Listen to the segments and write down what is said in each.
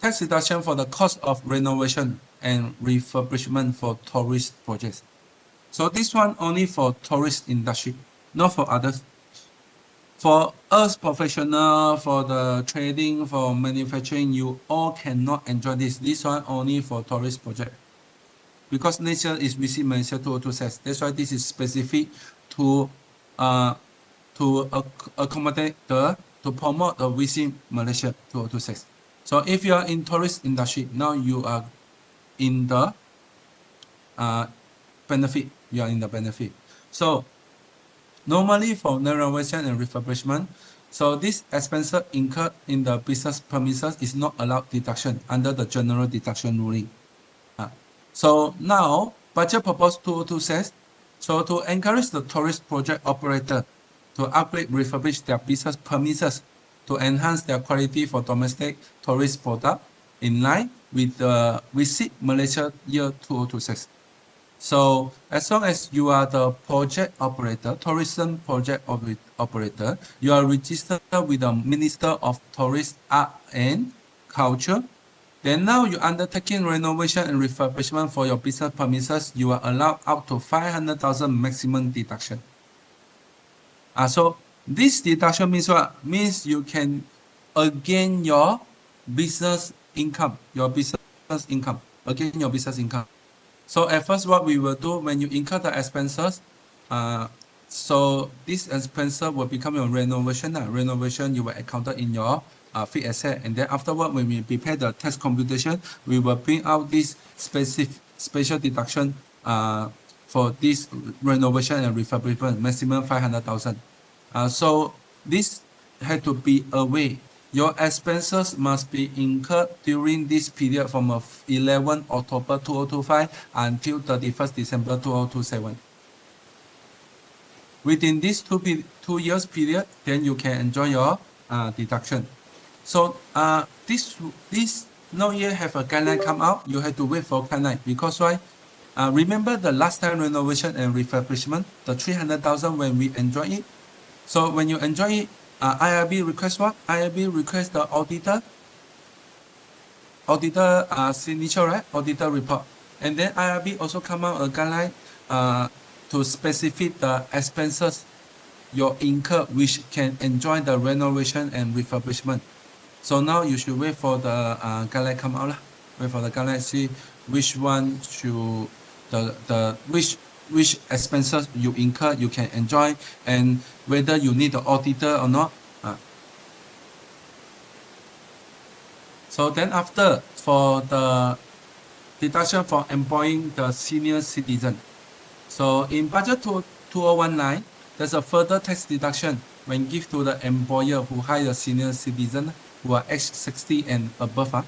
tax deduction for the cost of renovation and refurbishment for tourist projects. So this one only for tourist industry, not for others. For us professional, for the trading, for manufacturing, you all cannot enjoy this. This one only for tourist project. Because nature is Visit Malaysia 2026. That's why this is specific to accommodate to promote the Visit Malaysia 2026. So if you are in tourist industry, now you are in the benefit. You are in the benefit. So normally for renovation and refurbishment, so this expense incurred in the business premises is not allowed deduction under the general deduction ruling. So now budget purpose 202 says, so to encourage the tourist project operator to upgrade, refurbish their business premises to enhance their quality for domestic tourist product in line with the Visit Malaysia year 2026. So as long as you are the project operator, tourism project operator, you are registered with the Minister of Tourist Art and Culture. Then now you undertaking renovation and refurbishment for your business premises, you are allowed up to 500,000 maximum deduction. So this deduction means what? Means you can again your business income, again your business income. So at first what we will do when you incur the expenses, so this expense will become your renovation. Renovation you will account in your fixed asset, and then afterward when we prepare the tax computation, we will bring out this special deduction for this renovation and refurbishment, maximum 500,000. So this had to be away. Your expenses must be incurred during this period from 11 October 2025 until 31st December 2027. Within this 2 years period, then you can enjoy your deduction. So this no year have a guideline come out, you have to wait for guideline because why? Remember the last time renovation and refurbishment, the 300,000 when we enjoy it. So when you enjoy it, IRB request what? IRB request the auditor signature, right? Auditor report. And then IRB also come out a guideline to specify the expenses you incur which can enjoy the renovation and refurbishment. So now you should wait for the guideline come out. Wait for the guideline, see which one should which expenses you incur you can enjoy and whether you need the auditor or not. So then after, for the deduction for employing the senior citizen. So in budget 2019, there's a further tax deduction when give to the employer who hire a senior citizen who are age 60 and above.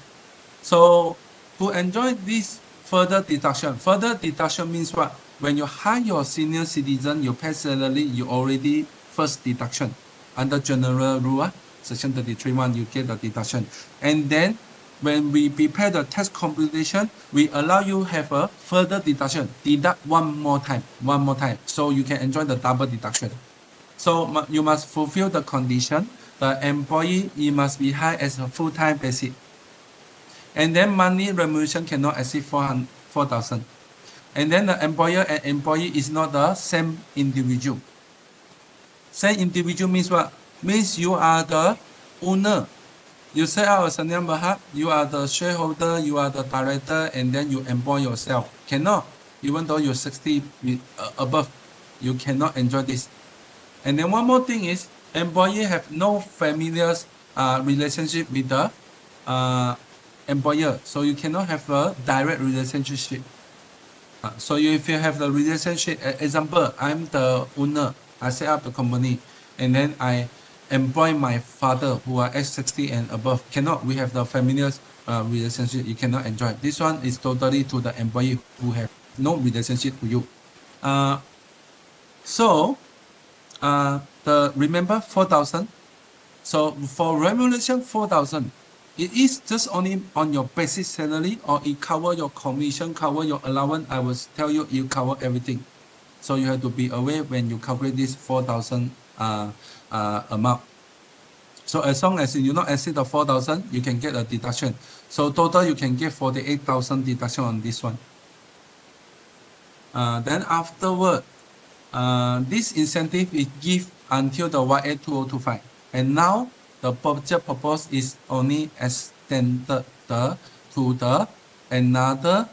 So to enjoy this further deduction means what? When you hire your senior citizen, you pay salary, you already first deduction. Under general rule, section 33(1), you get the deduction. And then when we prepare the tax computation, we allow you have a further deduction, deduct one more time, so you can enjoy the double deduction. So you must fulfill the condition. The employee, he must be hired as a full-time basis. And then monthly remuneration cannot exceed 4,000. And then the employer and employee is not the same individual. Same individual means what? Means you are the owner. You set out a Sdn Bhd, you are the shareholder, you are the director, and then you employ yourself. Cannot. Even though you're 60 above, you cannot enjoy this. And then one more thing is, employee have no familiar relationship with the employer. So you cannot have a direct relationship. So if you have the relationship, example, I'm the owner, I set up the company, and then I employ my father who are age 60 and above. Cannot. We have the familiar relationship. You cannot enjoy. This one is totally to the employee who have no relationship to you. Remember 4,000. So for remuneration 4,000, it is just only on your basic salary, or it cover your commission, cover your allowance. I will tell you, you cover everything. So you have to be aware when you calculate this 4,000 amount. So as long as you not exceed the 4,000, you can get a deduction. So total you can get 48,000 deduction on this one. Then afterward, this incentive is give until the YA 2025, and now the budget purpose is only extended to the another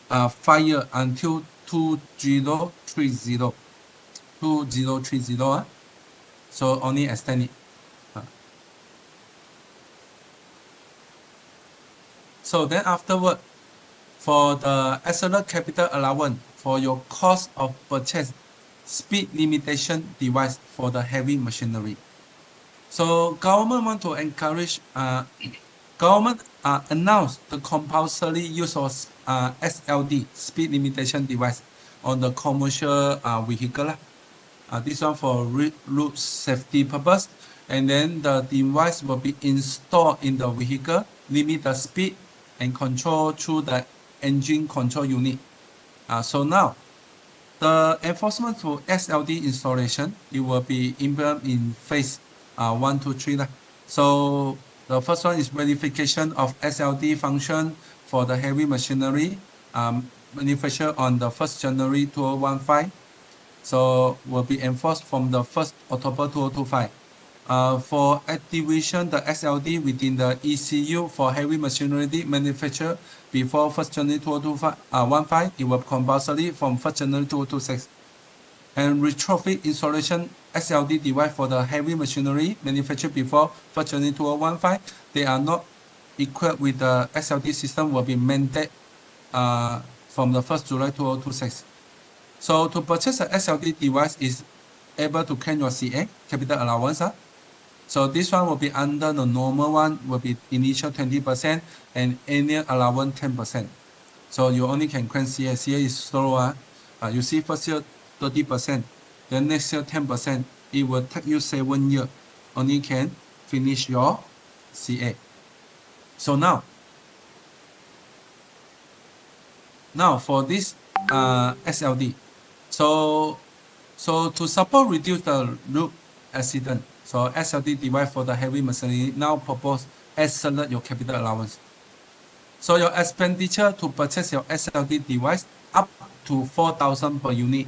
5 year until 2030. 2030. So only extend it. So then afterward, for the absolute capital allowance for your cost of purchase speed limitation device for the heavy machinery. So government want to encourage, government announce the compulsory use of SLD, speed limitation device, on the commercial vehicle. This one for road safety purpose, and then the device will be installed in the vehicle, limit the speed and control through the engine control unit. So now, the enforcement for SLD installation, it will be implemented in phase 1, 2, 3. So the first one is verification of SLD function for the heavy machinery manufactured on the 1st January 2015. So will be enforced from the 1st October 2025. For activation the SLD within the ECU for heavy machinery manufactured before 1st January 2015, it will be compulsory from 1st January 2026. And retrofit installation SLD device for the heavy machinery manufactured before 1st January 2015, they are not equipped with the SLD system, will be mandated from the 1st July 2026. So to purchase an SLD device is able to claim your CA, capital allowance. So this one will be under the normal one, will be initial 20% and annual allowance 10%. So you only can claim CA. CA is slower. You see first year 30%, then next year 10%. It will take you 7 years. Only can finish your CA. So now for this SLD. So to support reduce the road accident, so SLD device for the heavy machinery now propose accelerate your capital allowance. So your expenditure to purchase your SLD device up to 4,000 per unit,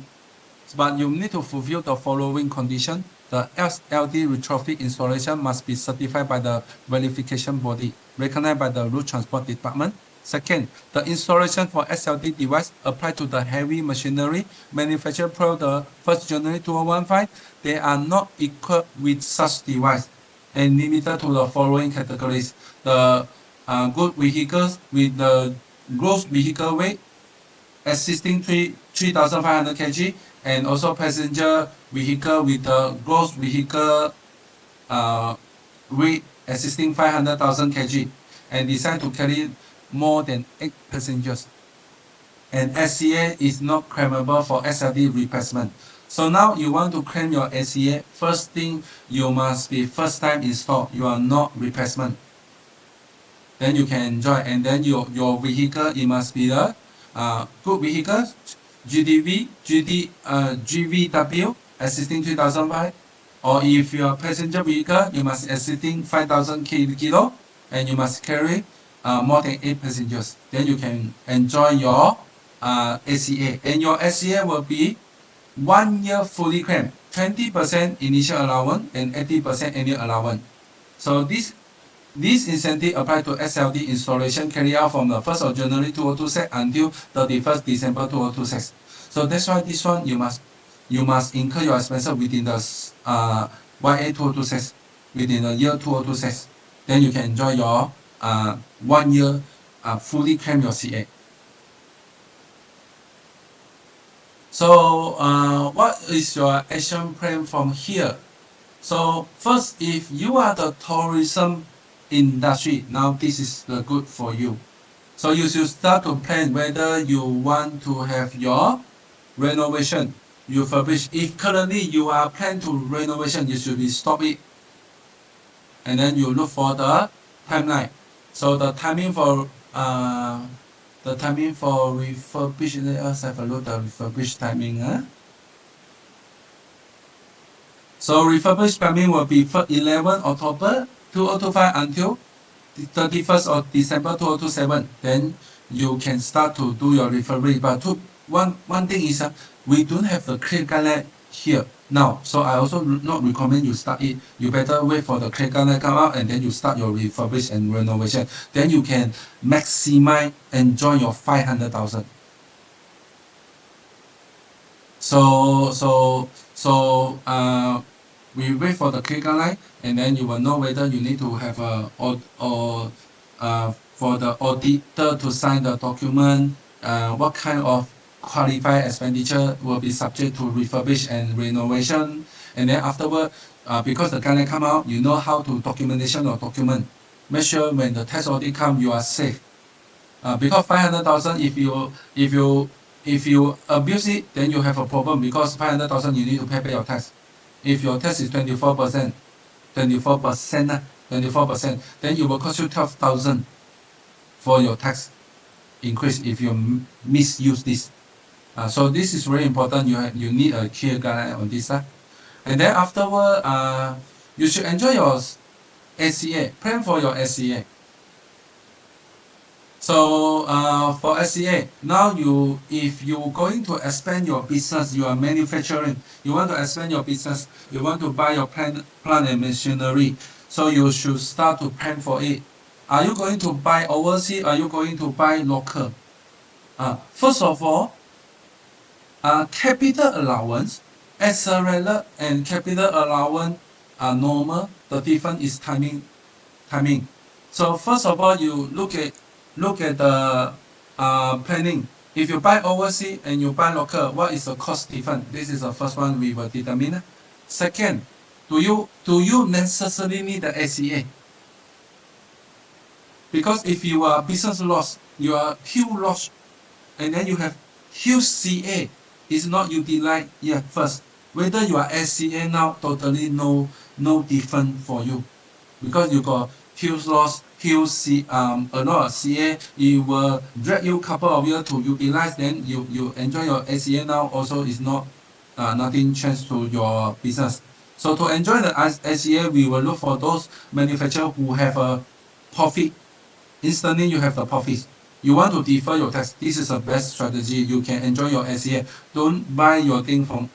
but you need to fulfill the following condition. The SLD retrofit installation must be certified by the verification body recognized by the Road Transport Department. Second, the installation for SLD device applied to the heavy machinery manufactured prior to 1st January 2015, they are not equipped with such device and limited to the following categories. The good vehicles with the gross vehicle weight exceeding 3,500 kg, and also passenger vehicle with the gross vehicle weight exceeding 500,000 kg and designed to carry more than 8 passengers. And SCA is not claimable for SLD replacement. So now you want to claim your SCA, first thing you must be first time installed, you are not replacement. Then you can enjoy, and then your vehicle, it must be a good vehicle, GVW exceeding 3,005, or if your passenger vehicle, you must exceeding 5,000 kilo, and you must carry more than 8 passengers. Then you can enjoy your SCA, and your SCA will be 1 year fully claimed, 20% initial allowance and 80% annual allowance. So this incentive apply to SLD installation carried out from the 1st of January 2026 until 31st December 2026. So that's why this one you must incur your expenses within the YA 2026, within the year 2026. Then you can enjoy your 1 year fully claim your CA. So what is your action plan from here? So first, if you are the tourism industry, now this is the good for you. So you should start to plan whether you want to have your renovation refurbished. If currently you are planning to renovation, you should be stop it. And then you look for the timeline. So the timing for refurbish, let us have a look at the refurbished timing. So refurbished permit will be 11 October 2025 until the 31st of December 2027. Then you can start to do your refurbished. But one thing is we don't have the clear guideline here now. So I also not recommend you start it. You better wait for the clear guideline come out and then you start your refurbish and renovation. Then you can maximize enjoy your 500,000. We wait for the clear guideline and then you will know whether you need to have for the auditor to sign the document, what kind of qualified expenditure will be subject to refurbish and renovation. And then afterward, because the guideline come out, you know how to documentation or document. Make sure when the tax audit come, you are safe. Because 500,000, if you abuse it, then you have a problem because 500,000 you need to pay your tax. If your tax is 24%, 24%, then it will cost you 12,000 for your tax increase if you misuse this. So this is very important. You need a clear guideline on this. And then afterward, you should enjoy your SCA. Plan for your SCA. So for SCA, now if you're going to expand your business, you are manufacturing, you want to expand your business, you want to buy your plant and machinery, so you should start to plan for it. Are you going to buy overseas? Are you going to buy local? First of all, capital allowance, accelerator and capital allowance are normal. The difference is timing. So first of all, you look at the planning. If you buy overseas and you buy local, what is the cost difference? This is the first one we will determine. Second, do you necessarily need the SCA? Because if you are business loss, you are huge loss, and then you have huge CA, is not utilized yet first. Whether you are SCA now, totally no different for you, because you got huge loss, huge a lot of CA, it will drag you couple of years to utilize. Then you enjoy your SCA now. Also, is not nothing changed to your business. So to enjoy the SCA, we will look for those manufacturers who have a profit. Instantly, you have the profits. You want to defer your tax. This is the best strategy. You can enjoy your SCA. Don't buy your thing from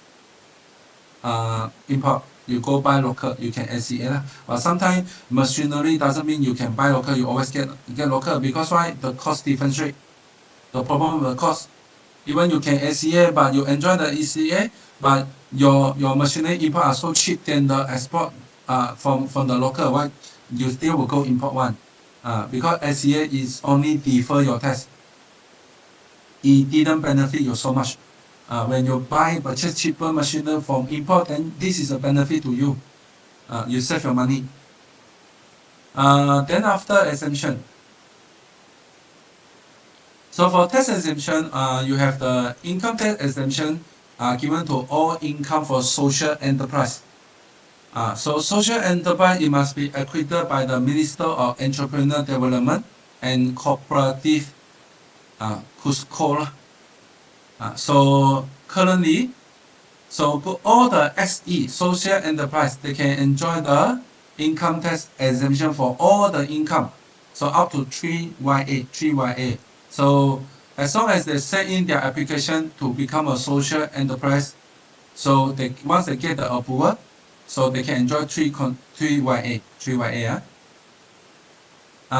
import. You go buy local, you can SCA. But sometimes machinery doesn't mean you can buy local. You always get local, because why? The cost differentiate. The problem with the cost. Even you can SCA, but you enjoy the ECA, but your machinery import are so cheap than the export from the local. Why? You still will go import one. Because SCA is only defer your tax. It didn't benefit you so much. When you purchase cheaper machinery from import, then this is a benefit to you. You save your money. Then after exemption. So for tax exemption, you have the income tax exemption given to all income for social enterprise. So social enterprise, it must be accredited by the Minister of Entrepreneur Development and Cooperative, KUSCO. So currently, all the SE, social enterprise, they can enjoy the income tax exemption for all the income. So up to 3YA. So as long as they send in their application to become a social enterprise, so once they get the approval, so they can enjoy 3YA.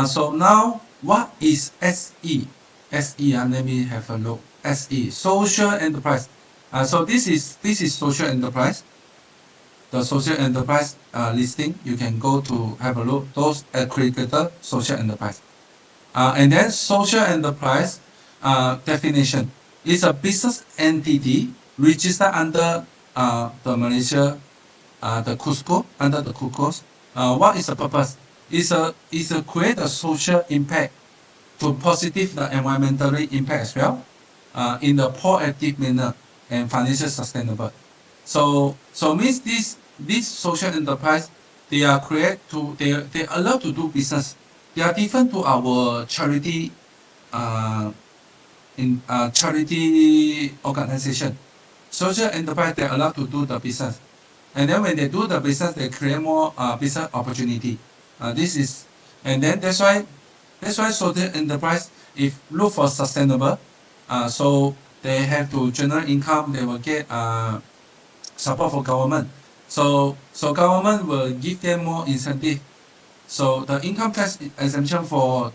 So now, what is SE? SE, let me have a look. SE, social enterprise. So this is social enterprise. The social enterprise listing, you can go to have a look. Those accredited social enterprise. And then social enterprise definition is a business entity registered under the Malaysia, the KUSCO, under the KUSCO. What is the purpose? Is to create a social impact to positive the environmentally impact as well, in the proactive manner and financially sustainable. So means this social enterprise, they are they are allowed to do business. They are different to our charity charity organization. Social enterprise, they are allowed to do the business. And then when they do the business, they create more business opportunity. This is, and then that's why social enterprise, if look for sustainable, so they have to generate income, they will get support for government. So government will give them more incentive. So the income tax exemption for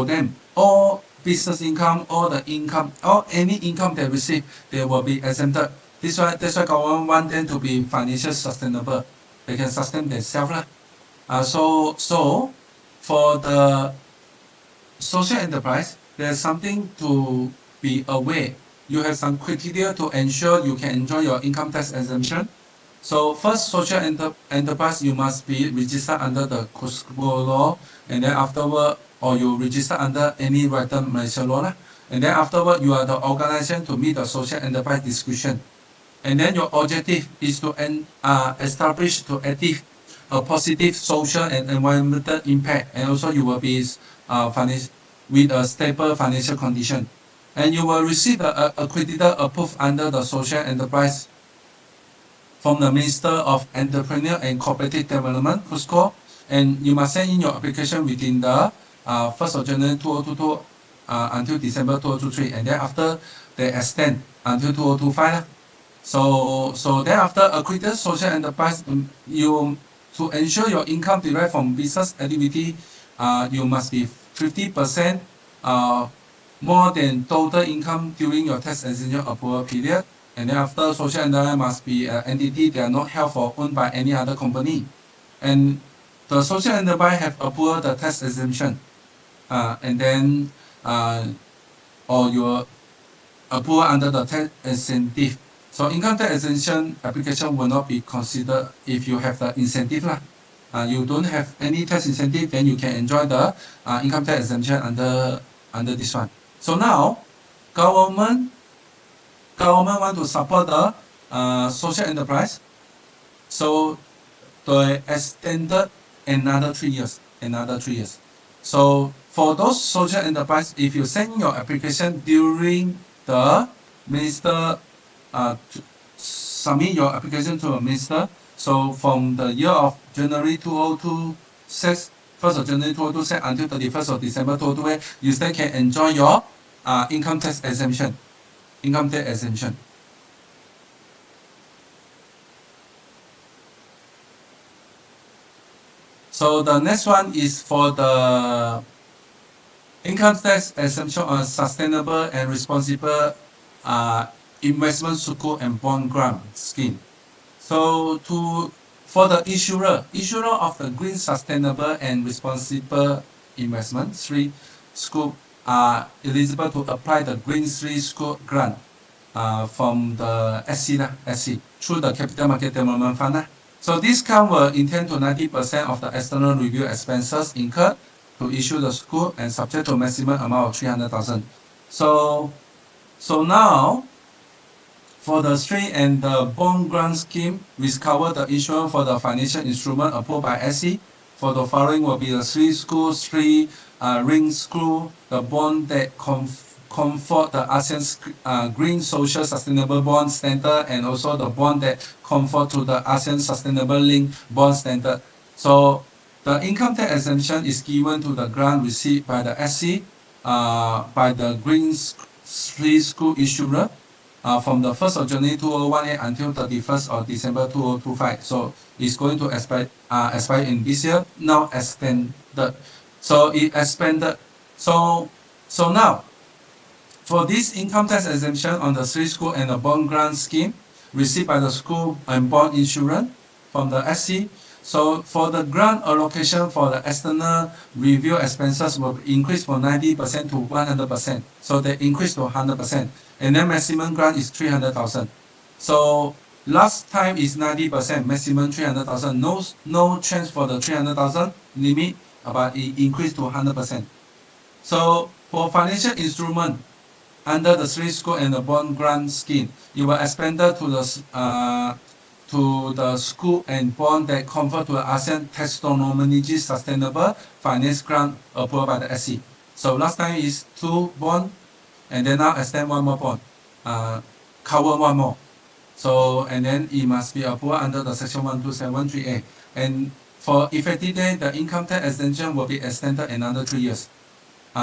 them, all business income, all the income, or any income they receive, they will be exempted. That's why government want them to be financially sustainable. They can sustain themselves lah. So for the social enterprise, there's something to be aware. You have some criteria to ensure you can enjoy your income tax exemption. So first, social enterprise, you must be registered under the Cusco law, and then afterward, or you register under any written Malaysia law lah. And then afterward, you are the organization to meet the social enterprise description. And then your objective is to establish to achieve a positive social and environmental impact, and also you will be with a stable financial condition, and you will receive the accredited approved under the social enterprise from the Minister of Entrepreneur and Cooperative Development, Cusco, and you must send in your application within the 1st of January 2022 until December 2023, and then after they extend until 2025. So then after accredited social enterprise, you to ensure your income derived from business activity, you must be 50% more than total income during your tax exemption approval period. And then after, social enterprise must be an entity that are not held or owned by any other company. And the social enterprise have approved the tax exemption, and then or your approval under the tax incentive. So income tax exemption application will not be considered if you have the incentive lah. You don't have any tax incentive, then you can enjoy the income tax exemption under this one. So now, government want to support the social enterprise, so they extended another 3 years. So for those social enterprise, if you send your application during the minister submit your application to a minister, so from the year of January 2026, 1st of January 2026 until 31st of December 2028, you still can enjoy your income tax exemption. So the next one is for the income tax exemption on sustainable and responsible investment sukuk and bond grant scheme. So for the issuer of the green, sustainable and responsible investment, 3 sukuk are eligible to apply the green 3 sukuk grant from the SC through the Capital Market Development Fund. So this grant will intend to 90% of the external review expenses incurred to issue the sukuk and subject to a maximum amount of 300,000. So now, for the 3 and the bond grant scheme, which cover the issuance for the financial instrument approved by SC, for the following will be the 3 schools, 3 ring screw, the bond that comfort the ASEAN Green Social Sustainable Bond Standard, and also the bond that conform to the ASEAN Sustainable Link Bond Standard. So the income tax exemption is given to the grant received by the SC by the Green 3 school issuer from the 1st of January 2018 until 31st of December 2025. So it's going to expire in this year, now extended. So it expanded. So now, for this income tax exemption on the 3 school and the bond grant scheme received by the school and bond insurance from the SC, so for the grant allocation for the external review expenses will increase from 90% to 100%. So they increase to 100%. And then maximum grant is 300,000. So last time is 90%, maximum 300,000. No change for the 300,000 limit, but it increased to 100%. So for financial instrument under the 3 school and the bond grant scheme, it will expanded to the school and bond that convert to the ASEAN Taxonomy Sustainable Finance Grant approved by the SC. So last time is 2 bond, and then now extend 1 more bond, cover 1 more. So, and then it must be approved under the section 1271(3)(a). And for effective date, the income tax exemption will be extended another 3 years.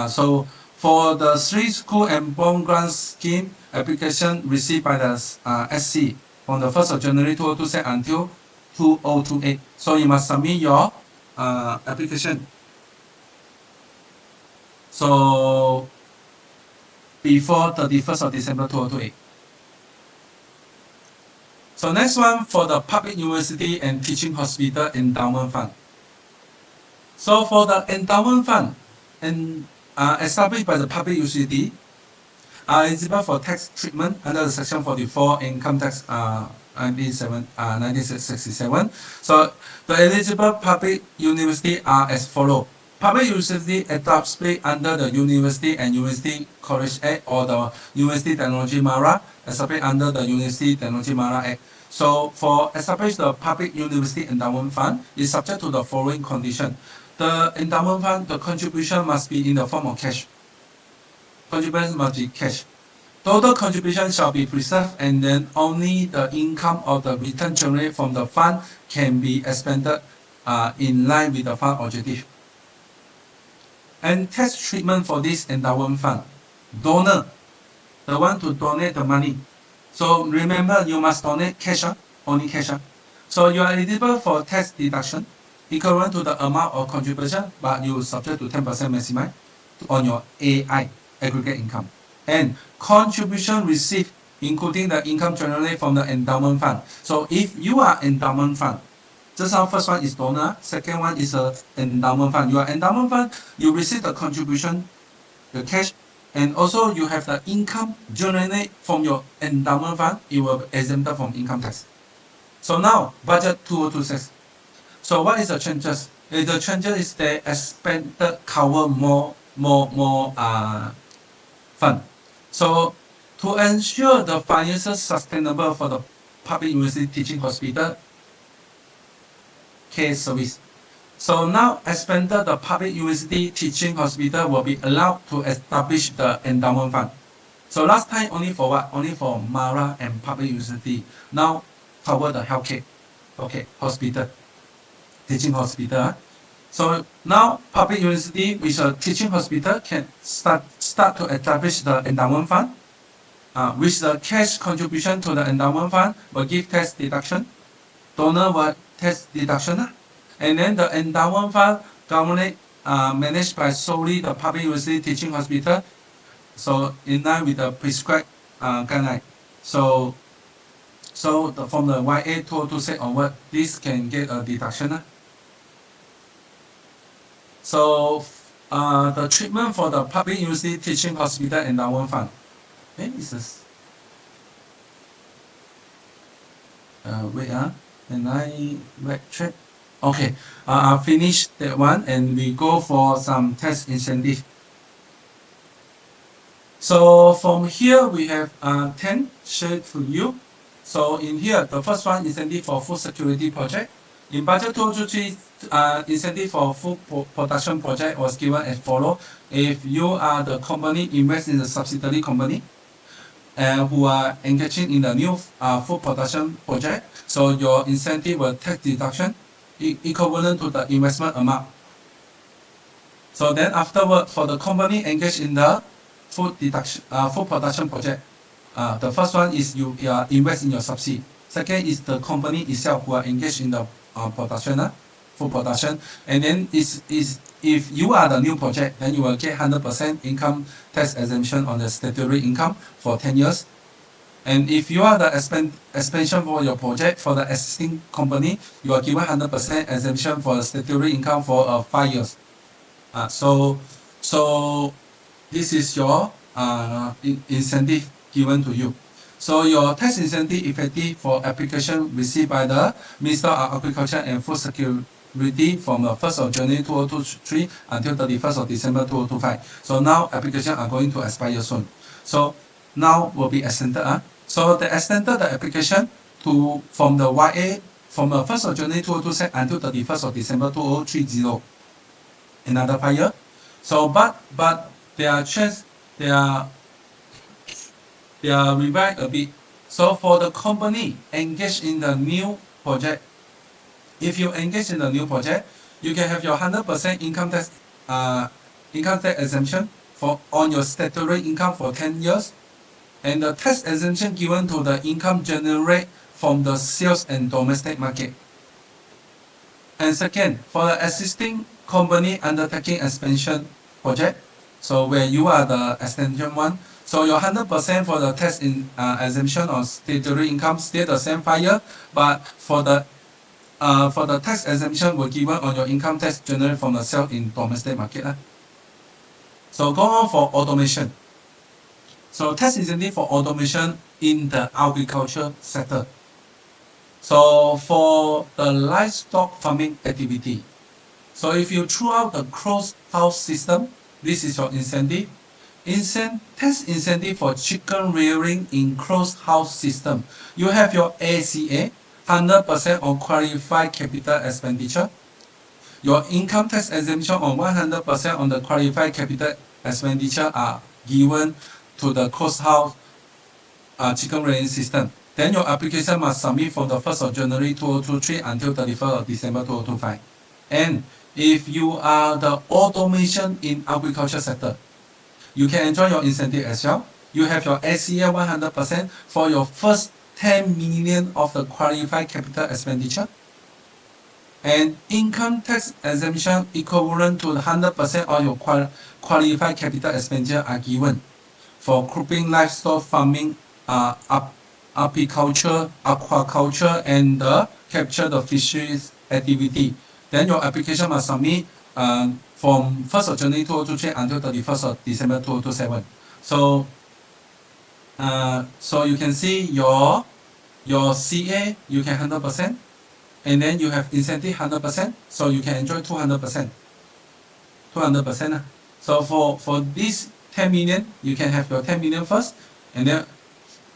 So for the three school and bond grant scheme application received by the SC from the 1st of January 2026 until 2028. So you must submit your application. So before 31st of December 2028. So next one for the public university and teaching hospital endowment fund. So for the endowment fund and established by the public university are eligible for tax treatment under the section 44 income tax 1967. So the eligible public university are as follow. Public university established under the University and University College Act or the University Technology Mara established under the University Technology Mara Act. So for establish the public university endowment fund is subject to the following condition. The endowment fund, the contribution must be in the form of cash. Contribution must be cash. Total contribution shall be preserved, and then only the income of the return generated from the fund can be expended in line with the fund objective. And tax treatment for this endowment fund. Donor, the one to donate the money. So remember, you must donate cash, only cash. So you are eligible for tax deduction equivalent to the amount of contribution, but you subject to 10% maximum on your AI, aggregate income. And contribution received, including the income generated from the endowment fund. So if you are endowment fund, just our first one is donor, second one is a endowment fund. You are endowment fund, you receive the contribution, the cash, and also you have the income generated from your endowment fund, it will be exempted from income tax. So now, budget 2026. So what is the changes? The changes is they expanded cover more fund. So to ensure the financial sustainable for the public university teaching hospital care service. So now expanded the public university teaching hospital will be allowed to establish the endowment fund. So last time only for what? Only for Mara and public university. Now cover the healthcare, okay, hospital, teaching hospital. So now public university with a teaching hospital can start to establish the endowment fund, which the cash contribution to the endowment fund will give tax deduction, donor will tax deduction, and then the endowment fund government managed by solely the public university teaching hospital. So in line with the prescribed guideline. So from the YA 2026 onward, this can get a deduction. So the treatment for the public university teaching hospital endowment fund. Is this? Wait, and I check. Okay, I finished that one, and we go for some tax incentive. So from here we have 10 shared to you. So in here, the first one incentive for food security project. In budget 2023, incentive for food production project was given as follow. If you are the company invest in the subsidiary company who are engaging in the new food production project, so your incentive will tax deduction equivalent to the investment amount. So then afterward, for the company engaged in the food production project, the first one is you invest in your subsidy. Second is the company itself who are engaged in the production, food production. And then if you are the new project, then you will get 100% income tax exemption on the statutory income for 10 years. And if you are the expansion for your project for the existing company, you are given 100% exemption for the statutory income for 5 years. So this is your incentive given to you. So your tax incentive effective for application received by the Minister of Agriculture and Food Security from the 1st of January 2023 until 31st of December 2025. So now applications are going to expire soon. So now will be extended. So they extended the application from the YA from the 1st of January 2026 until 31st of December 2030. Another 5 years. So but they are revised a bit. So for the company engaged in the new project, if you engage in the new project, you can have your 100% income tax exemption on your statutory income for 10 years, and the tax exemption given to the income generated from the sales and domestic market. And second, for the existing company undertaking expansion project, so where you are the extension one, so your 100% for the tax exemption on statutory income still the same 5 years, but for the tax exemption will given on your income tax generated from the sale in domestic market. So go on for automation. So tax incentive for automation in the agriculture sector. So for the livestock farming activity, so if you throw out the closed house system, this is your incentive. Tax incentive for chicken rearing in closed house system. You have your ACA, 100% on qualified capital expenditure. Your income tax exemption on 100% on the qualified capital expenditure are given to the closed house chicken rearing system. Then your application must submit from the 1st of January 2023 until 31st of December 2025. And if you are the automation in agriculture sector, you can enjoy your incentive as well. You have your SCA 100% for your first 10 million of the qualified capital expenditure. And income tax exemption equivalent to 100% of your qualified capital expenditure are given for cropping, livestock farming, apiculture, aquaculture, and the capture the fisheries activity. Then your application must submit from 1st of January 2023 until 31st of December 2027. So you can see your CA, you can 100%, and then you have incentive 100%, so you can enjoy 200%. 200%. So for this 10 million, you can have your 10 million first, and then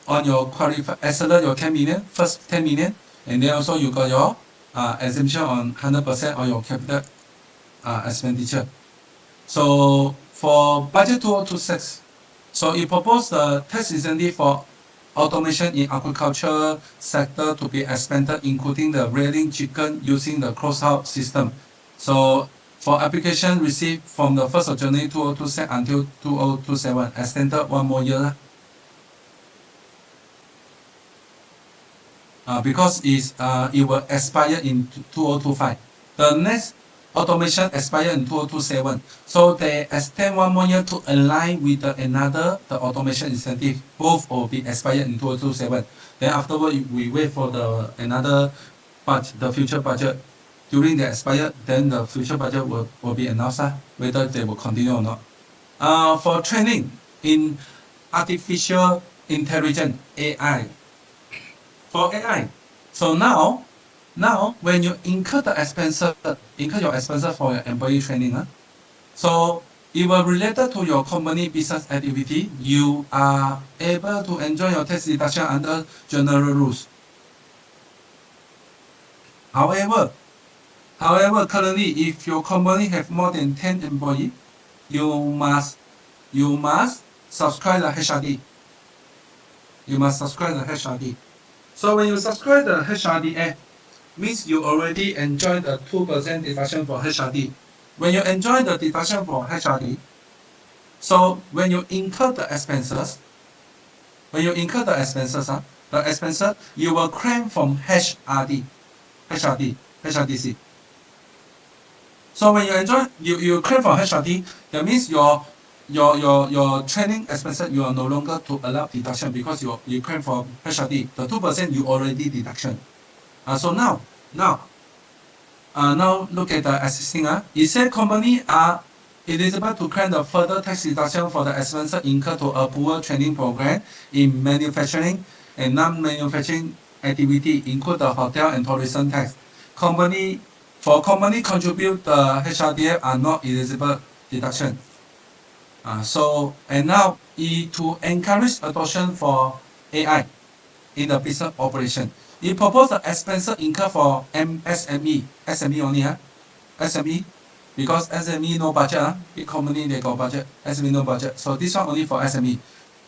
on your qualified accelerate your 10 million, first 10 million, and then also you got your exemption on 100% of your capital expenditure. So for budget 2026, so it proposed the tax incentive for automation in agriculture sector to be expanded, including the rearing chicken using the closed house system. So for application received from the 1st of January 2026 until 2027, extended 1 more year. Because it will expire in 2025. The next automation expire in 2027. So they extend 1 more year to align with the automation incentive. Both will be expired in 2027. Then afterward, we wait for the future budget. During the expire, then the future budget will be announced whether they will continue or not. For training in artificial intelligence, AI. For AI, so now when you incur your expenses for your employee training, so it will related to your company business activity, you are able to enjoy your tax deduction under general rules. However, currently, if your company have more than 10 employees, you must subscribe the HRD. You must subscribe the HRD. So when you subscribe the HRD Act, means you already enjoy the 2% deduction for HRD. When you enjoy the deduction for HRD, so when you incur the expenses, the expenses you will claim from HRDC. So when you enjoy, you claim from HRD, that means your training expenses you are no longer to allow deduction because you claim from HRD. The 2% you already deduction. So now look at the existing. It said company are eligible to claim the further tax deduction for the expenses incurred to approve training program in manufacturing and non-manufacturing activity, include the hotel and tourism tax. Company contribute the HRDF are not eligible deduction. And now to encourage adoption for AI in the business operation, it proposed the expenses incurred for SME only, SME, because SME no budget, big company they got budget, SME no budget. So this one only for SME.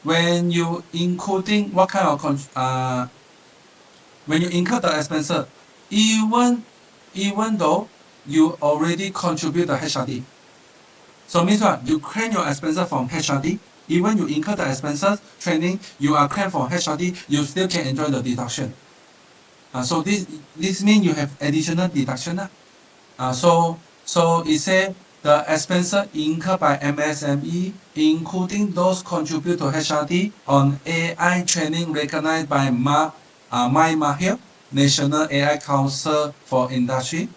when you including what kind of when you incur the expenses, even though you already contribute the HRD. So means what? You claim your expenses from HRD, even you incur the expenses, training, you are claimed for HRD, you still can enjoy the deduction. So this means you have additional deduction. So it says the expenses incurred by MSME, including those contribute to HRD on AI training recognized by MyMahir, National AI Council for Industry.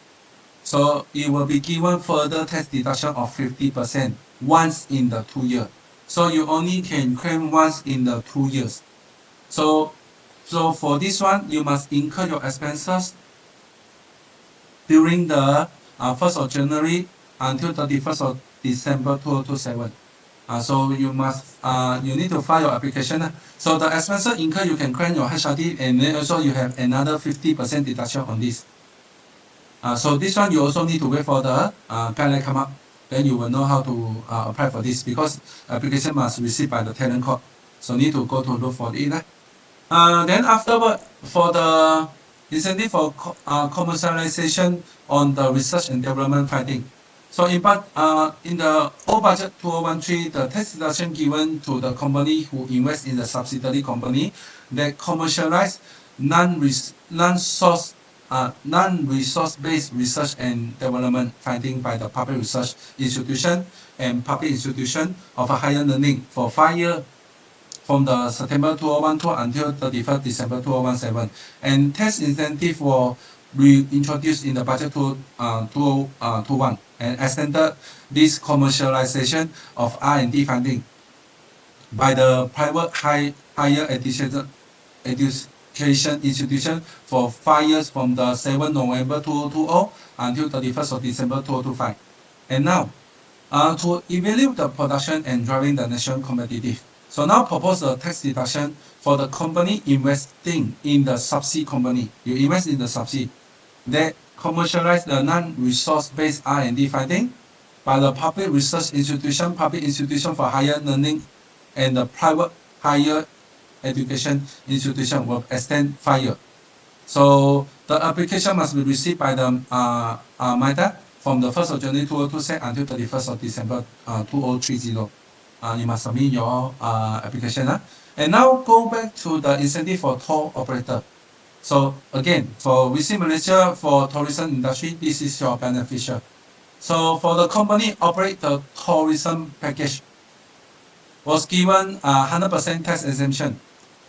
So it will be given further tax deduction of 50% once in the 2 years. So you only can claim once in the 2 years. So for this one, you must incur your expenses during the 1st of January until 31st of December 2027. So you need to file your application. So the expenses incurred, you can claim your HRD, and then also you have another 50% deduction on this. So this one you also need to wait for the guideline come up. Then you will know how to apply for this, because application must receive by the talent court. So need to go to look for it. Then afterward, for the incentive for commercialization on the research and development funding. So in the old budget 2013, the tax deduction given to the company who invest in the subsidiary company that commercialize non-resource-based research and development funding by the public research institution and public institution of a higher learning for 5 years from the September 2012 until 31st December 2017. And tax incentive were reintroduced in the budget 2021 and extended this commercialization of R&D funding by the private higher education institution for 5 years from the 7th November 2020 until 31st of December 2025. And now, to evaluate the production and driving the nation competitive. So now propose a tax deduction for the company investing in the subsea company. You invest in the subsea that commercialize the non-resource-based R&D funding by the public research institution, public institution for higher learning, and the private higher education institution will extend 5 years. So the application must be received by the MITA from the 1st of January 2026 until 31st of December 2030. You must submit your application. And now go back to the incentive for tour operator. So again, for Visit Malaysia for tourism industry, this is your beneficial. So for the company operate the tourism package was given 100% tax exemption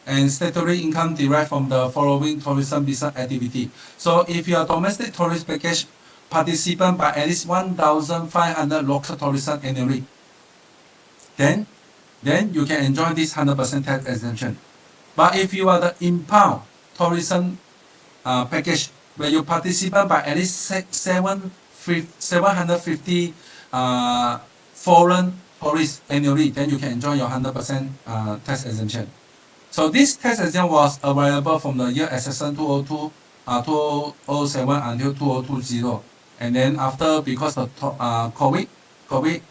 and statutory income derived from the following tourism business activity. So if you are domestic tourist package participant by at least 1,500 local tourism annually, then you can enjoy this 100% tax exemption. But if you are the impound tourism package where you participate by at least 750 foreign tourists annually, then you can enjoy your 100% tax exemption. So this tax exemption was available from the year accession 2007 until 2020. And then after, because of COVID,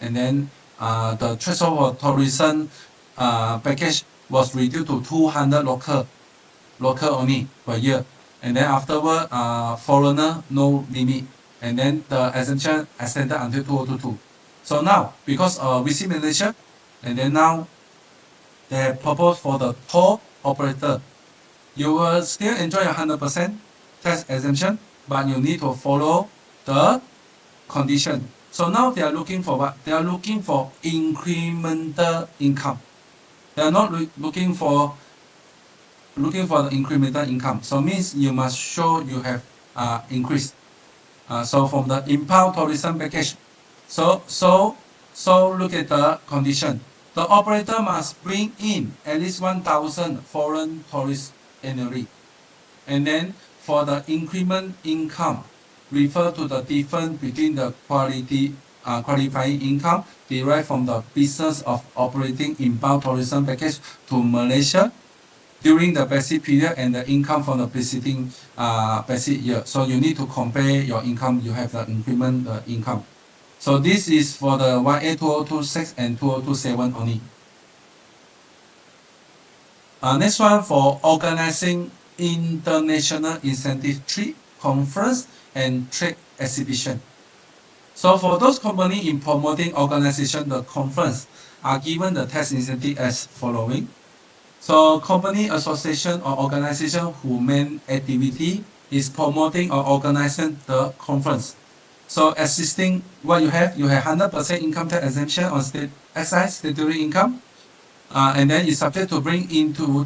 and then the threshold for tourism package was reduced to 200 local only per year. And then afterward, foreigner no limit. And then the exemption extended until 2022. So now, because Visit Malaysia, and then now they have proposed for the tour operator, you will still enjoy 100% tax exemption, but you need to follow the condition. So now they are looking for what? They are looking for incremental income. They are not looking for the incremental income. So means you must show you have increase. So from the impound tourism package. So look at the condition. The operator must bring in at least 1,000 foreign tourists annually. And then for the increment income, refer to the difference between the qualifying income derived from the business of operating inbound tourism package to Malaysia during the basic period and the income from the preceding basic year. So you need to compare your income, you have the increment income. So this is for the YA 2026 and 2027 only. Next one for organizing international incentive trip, conference, and trade exhibition. So for those companies in promoting organization, the conference are given the tax incentive as following. So company, association, or organization whose main activity is promoting or organizing the conference. So existing what you have 100% income tax exemption on state excise statutory income, and then it's subject to bring into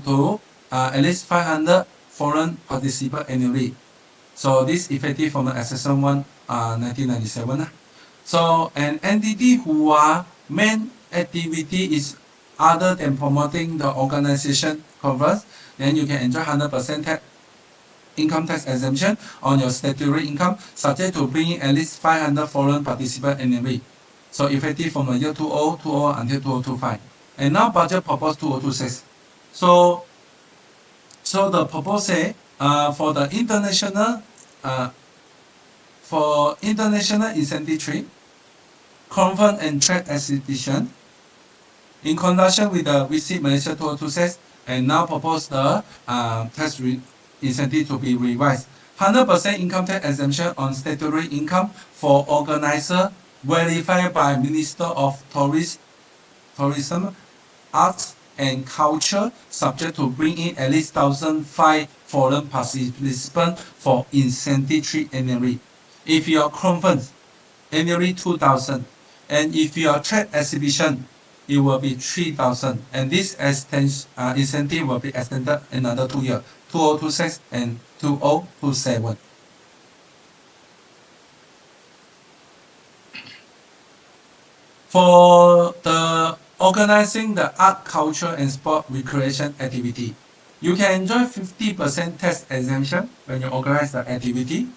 at least 500 foreign participants annually. So this effective from the Accession 1 1997. So an entity who are main activity is other than promoting the organization conference, then you can enjoy 100% income tax exemption on your statutory income, subject to bringing at least 500 foreign participants annually. So effective from the year 2020 until 2025. And now budget purpose 2026. So the purpose say for the international incentive trip, conference and trade exhibition, in conjunction with the Visit Malaysia 2026, and now propose the tax incentive to be revised. 100% income tax exemption on statutory income for organizer verified by Minister of Tourism, Arts and Culture, subject to bring in at least 1,005 foreign participants for incentive trip annually. If your conference, annually 2,000, and if your trade exhibition, it will be 3,000, and this incentive will be extended another 2 years, 2026 and 2027. For the organizing the art, culture, and sport recreation activity, you can enjoy 50% tax exemption when you organize the activity.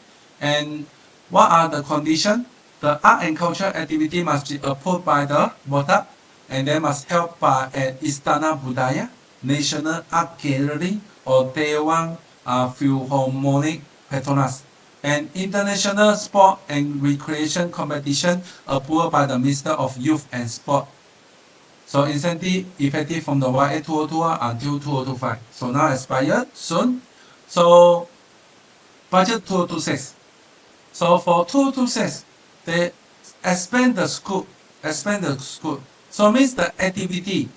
And what are the conditions? The art and culture activity must be approved by the MOTAP, and then must held by an Istana Budaya, National Art Gallery, or Dewan Philharmonic Petronas. And international sport and recreation competition approved by the Minister of Youth and Sport. So incentive effective from the YA 2002 until 2025. So now expired soon. So budget 2026. So for 2026, they expand the scope. So means the activity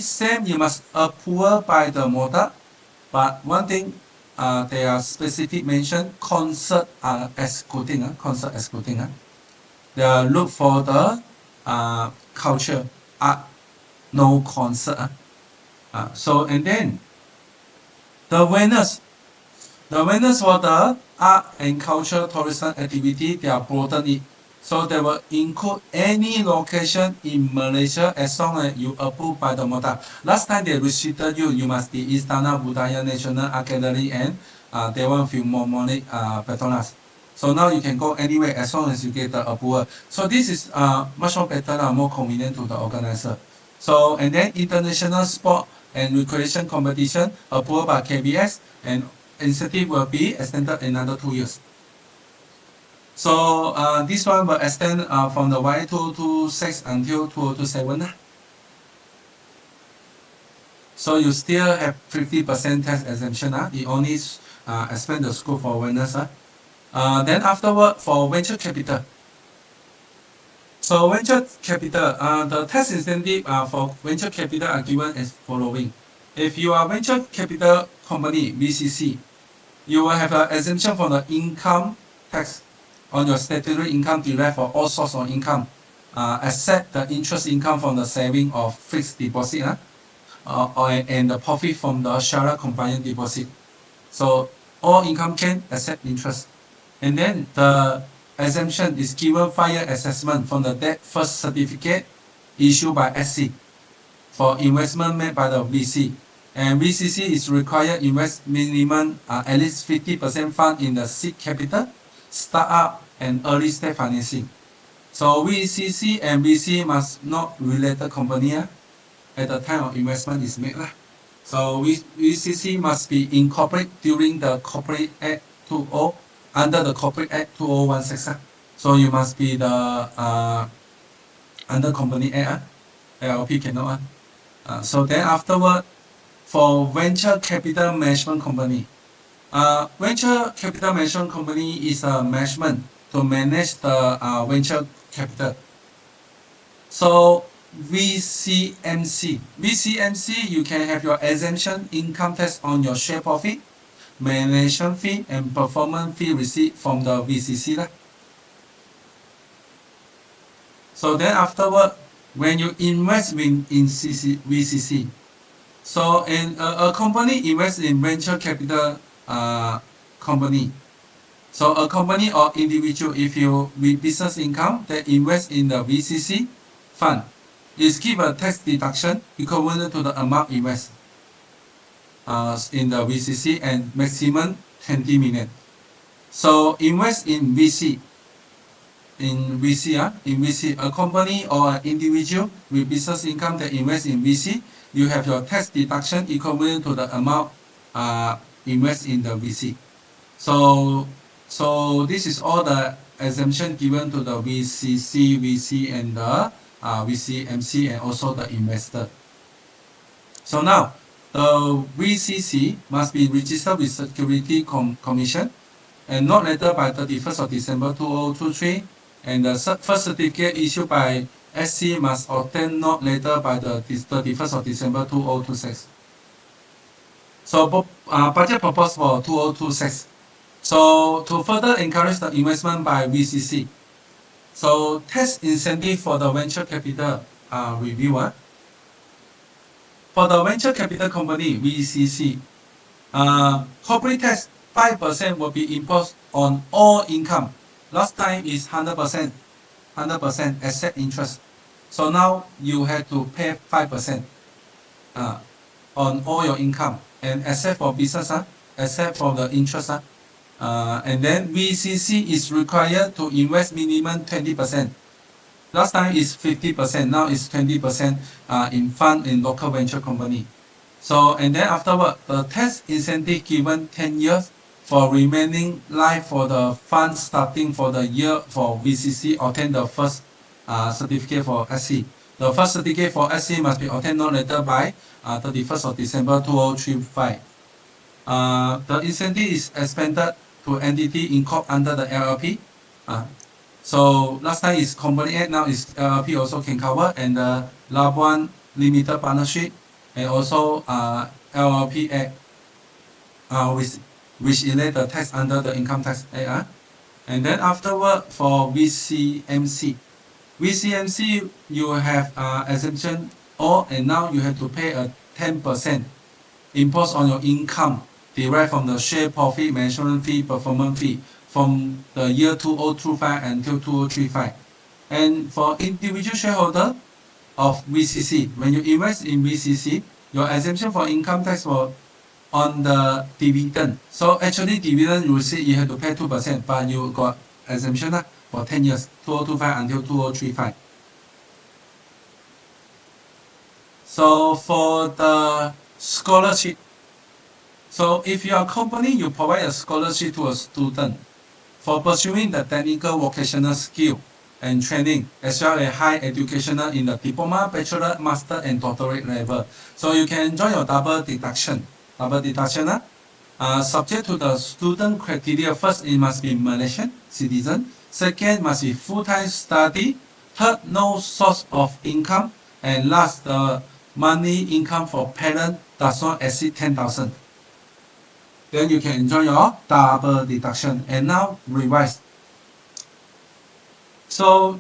same, you must approve by the MOTA, but one thing they are specific mention, concert excluding. They look for the culture, art, no concert. So and then the winners for the art and culture tourism activity, they are broaden it. So they will include any location in Malaysia as long as you approved by the MOTA. Last time they restricted you must be Istana Budaya, National Art Gallery, and Dewan Philharmonic Petronas. So now you can go anywhere as long as you get the approval. So this is much more better, more convenient to the organizer. So and then international sport and recreation competition approved by KBS, and incentive will be extended another 2 years. So this one will extend from the YA 2026 until 2027. So you still have 50% tax exemption. It only expand the scope for winners. Then afterward, for venture capital. So venture capital, the tax incentive for venture capital are given as following. If you are venture capital company, VCC, you will have an exemption from the income tax on your statutory income derived for all sorts of income, except the interest income from the saving of fixed deposit and the profit from the Sharia compliant deposit. So all income can except interest. And then the exemption is given 5-year assessment from the debt first certificate issued by SC for investment made by the VC. And VCC is required invest minimum at least 50% fund in the seed capital, startup, and early stage financing. So VCC and VC must not related company at the time of investment is made. So VCC must be incorporated during the Corporate Act 20 under the Corporate Act 2016. So you must be the under Company Act. LLP cannot. So then afterward, for venture capital management company. Venture capital management company is a management to manage the venture capital. So VCMC, you can have your exemption income tax on your share profit, management fee, and performance fee received from the VCC lah. So then afterward, when you invest in VCC, so in a company invests in venture capital company. So a company or individual, if you with business income that invest in the VCC fund, is give a tax deduction equivalent to the amount invest in the VCC and maximum 20 million. So invest in VC. In VC, a company or an individual with business income that invest in VC, you have your tax deduction equivalent to the amount invest in the VC. So this is all the exemption given to the VCC, VC, and the VCMC, and also the investor. So now, the VCC must be registered with Security Commission and not later by 31st of December 2023, and the first certificate issued by SC must obtain not later by the 31st of December 2026. So budget purpose for 2026. So to further encourage the investment by VCC, so tax incentive for the venture capital review. For the venture capital company VCC, corporate tax 5% will be imposed on all income. Last time is 100% except interest. So now you have to pay 5% on all your income, and except for business, except for the interest. And then VCC is required to invest minimum 20%. Last time is 50%, now it's 20% in fund in local venture company. So, and then afterward, the tax incentive given 10 years for remaining life for the fund starting for the year for VCC obtain the first certificate for SC. The first certificate for SC must be obtained no later by 31st of December 2035. The incentive is expanded to entity incorporated under the LLP. So last time is Company Act, now is LLP also can cover, and the Labuan Limited Partnership, and also LLP Act, which elect the tax under the Income Tax Act. And then afterward for VCMC, you have exemption all, and now you have to pay a 10% impost on your income derived from the share profit, management fee, performance fee from the year 2025 until 2035. And for individual shareholder of VCC, when you invest in VCC, your exemption for income tax will on the dividend. So actually dividend you will see you have to pay 2%, but you got exemption for 10 years, 2025 until 2035. So for the scholarship, so if you are a company, you provide a scholarship to a student for pursuing the technical vocational skill and training, as well as high educational in the diploma, bachelor, master, and doctorate level. So you can enjoy your double deduction. Subject to the student criteria. First, it must be Malaysian citizen. Second, must be full-time study. Third, no source of income. And last, the monthly income for parent does not exceed 10,000. Then you can enjoy your double deduction. And now revise. So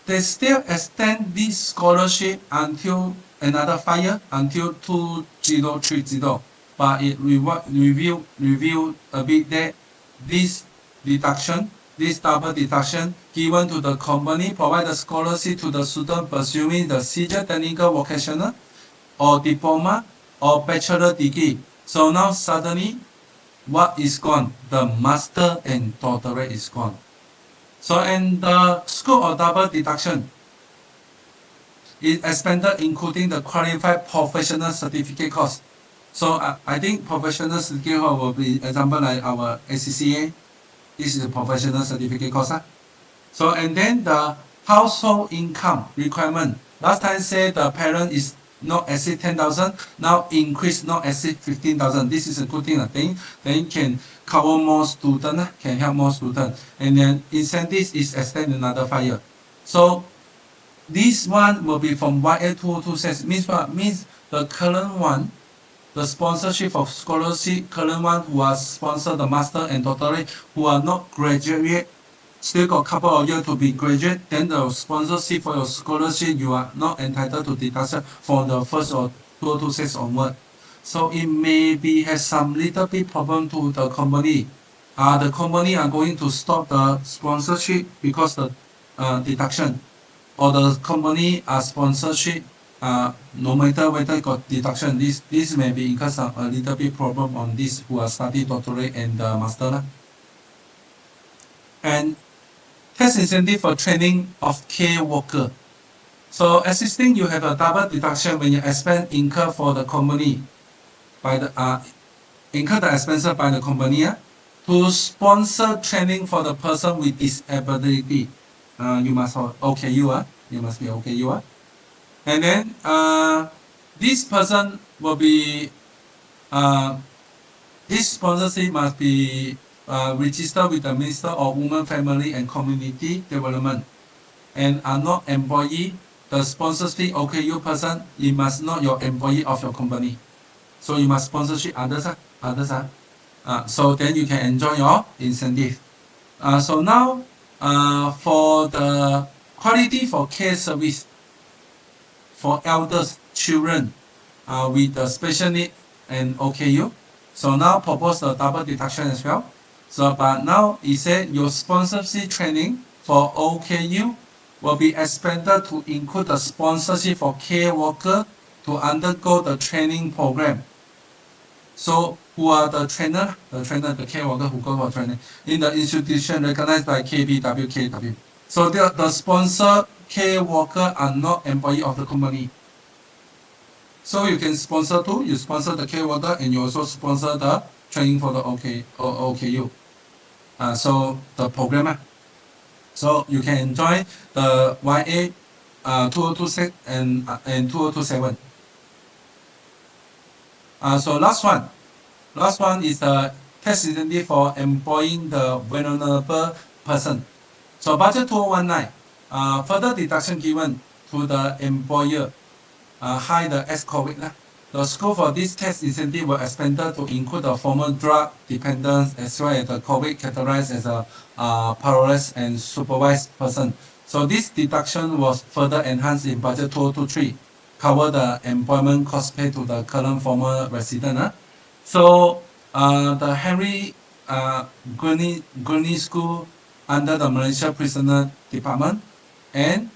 they still extend this scholarship until another 5 years, until 2030. But it review a bit that this deduction, this double deduction given to the company provide a scholarship to the student pursuing the senior technical vocational or diploma or bachelor degree. So now suddenly what is gone? The master and doctorate is gone. So and the scope of double deduction is expanded, including the qualified professional certificate course. So I think professional certificate course will be example like our ACCA. This is a professional certificate course. So and then the household income requirement. Last time say the parent is not exceed 10,000. Now increase not exceed 15,000. This is a good thing, I think. Then can cover more students, can help more students. And then incentives is extend another 5 years. So this one will be from YA2026. Means what? Means the current one, the sponsorship of scholarship, current one who are sponsored the master and doctorate, who are not graduate yet, still got a couple of years to be graduate, then the sponsorship for your scholarship, you are not entitled to deduction for the first or 2026 onward. So it may be has some little bit problem to the company. The company are going to stop the sponsorship because the deduction, or the company sponsorship, no matter whether got deduction, this may be because of a little bit problem on this who are study doctorate and master. And tax incentive for training of care worker. So existing, you have a double deduction when you expense incur for the company by the incur the expenses by the company to sponsor training for the person with disability. You must OKU, you must be OKU. And then this person will be this sponsorship must be registered with the Minister of Women, Family and Community Development, and are not employee. The sponsorship OKU person, you must not your employee of your company. So you must sponsorship others. So then you can enjoy your incentive. So now for the quality for care service for elders, children with the special need and OKU. So now propose the double deduction as well. So but now it said your sponsorship training for OKU will be expanded to include the sponsorship for care worker to undergo the training program. So who are the trainer, the care worker who go for training in the institution recognized by KBWKW. So the sponsor care worker are not employee of the company. So you can sponsor too. You sponsor the care worker and you also sponsor the training for the OKU. So the program. So you can enjoy the YA 2026 and 2027. So last one is the tax incentive for employing the vulnerable person. So budget 2019, further deduction given to the employer, hide the ex-COVID. The scope for this tax incentive were expanded to include the former drug dependents as well as the COVID categorized as a paralyzed and supervised person. So this deduction was further enhanced in budget 2023, cover the employment cost paid to the current former resident. So the Henry Gurney School under the Malaysia Prisoner Department and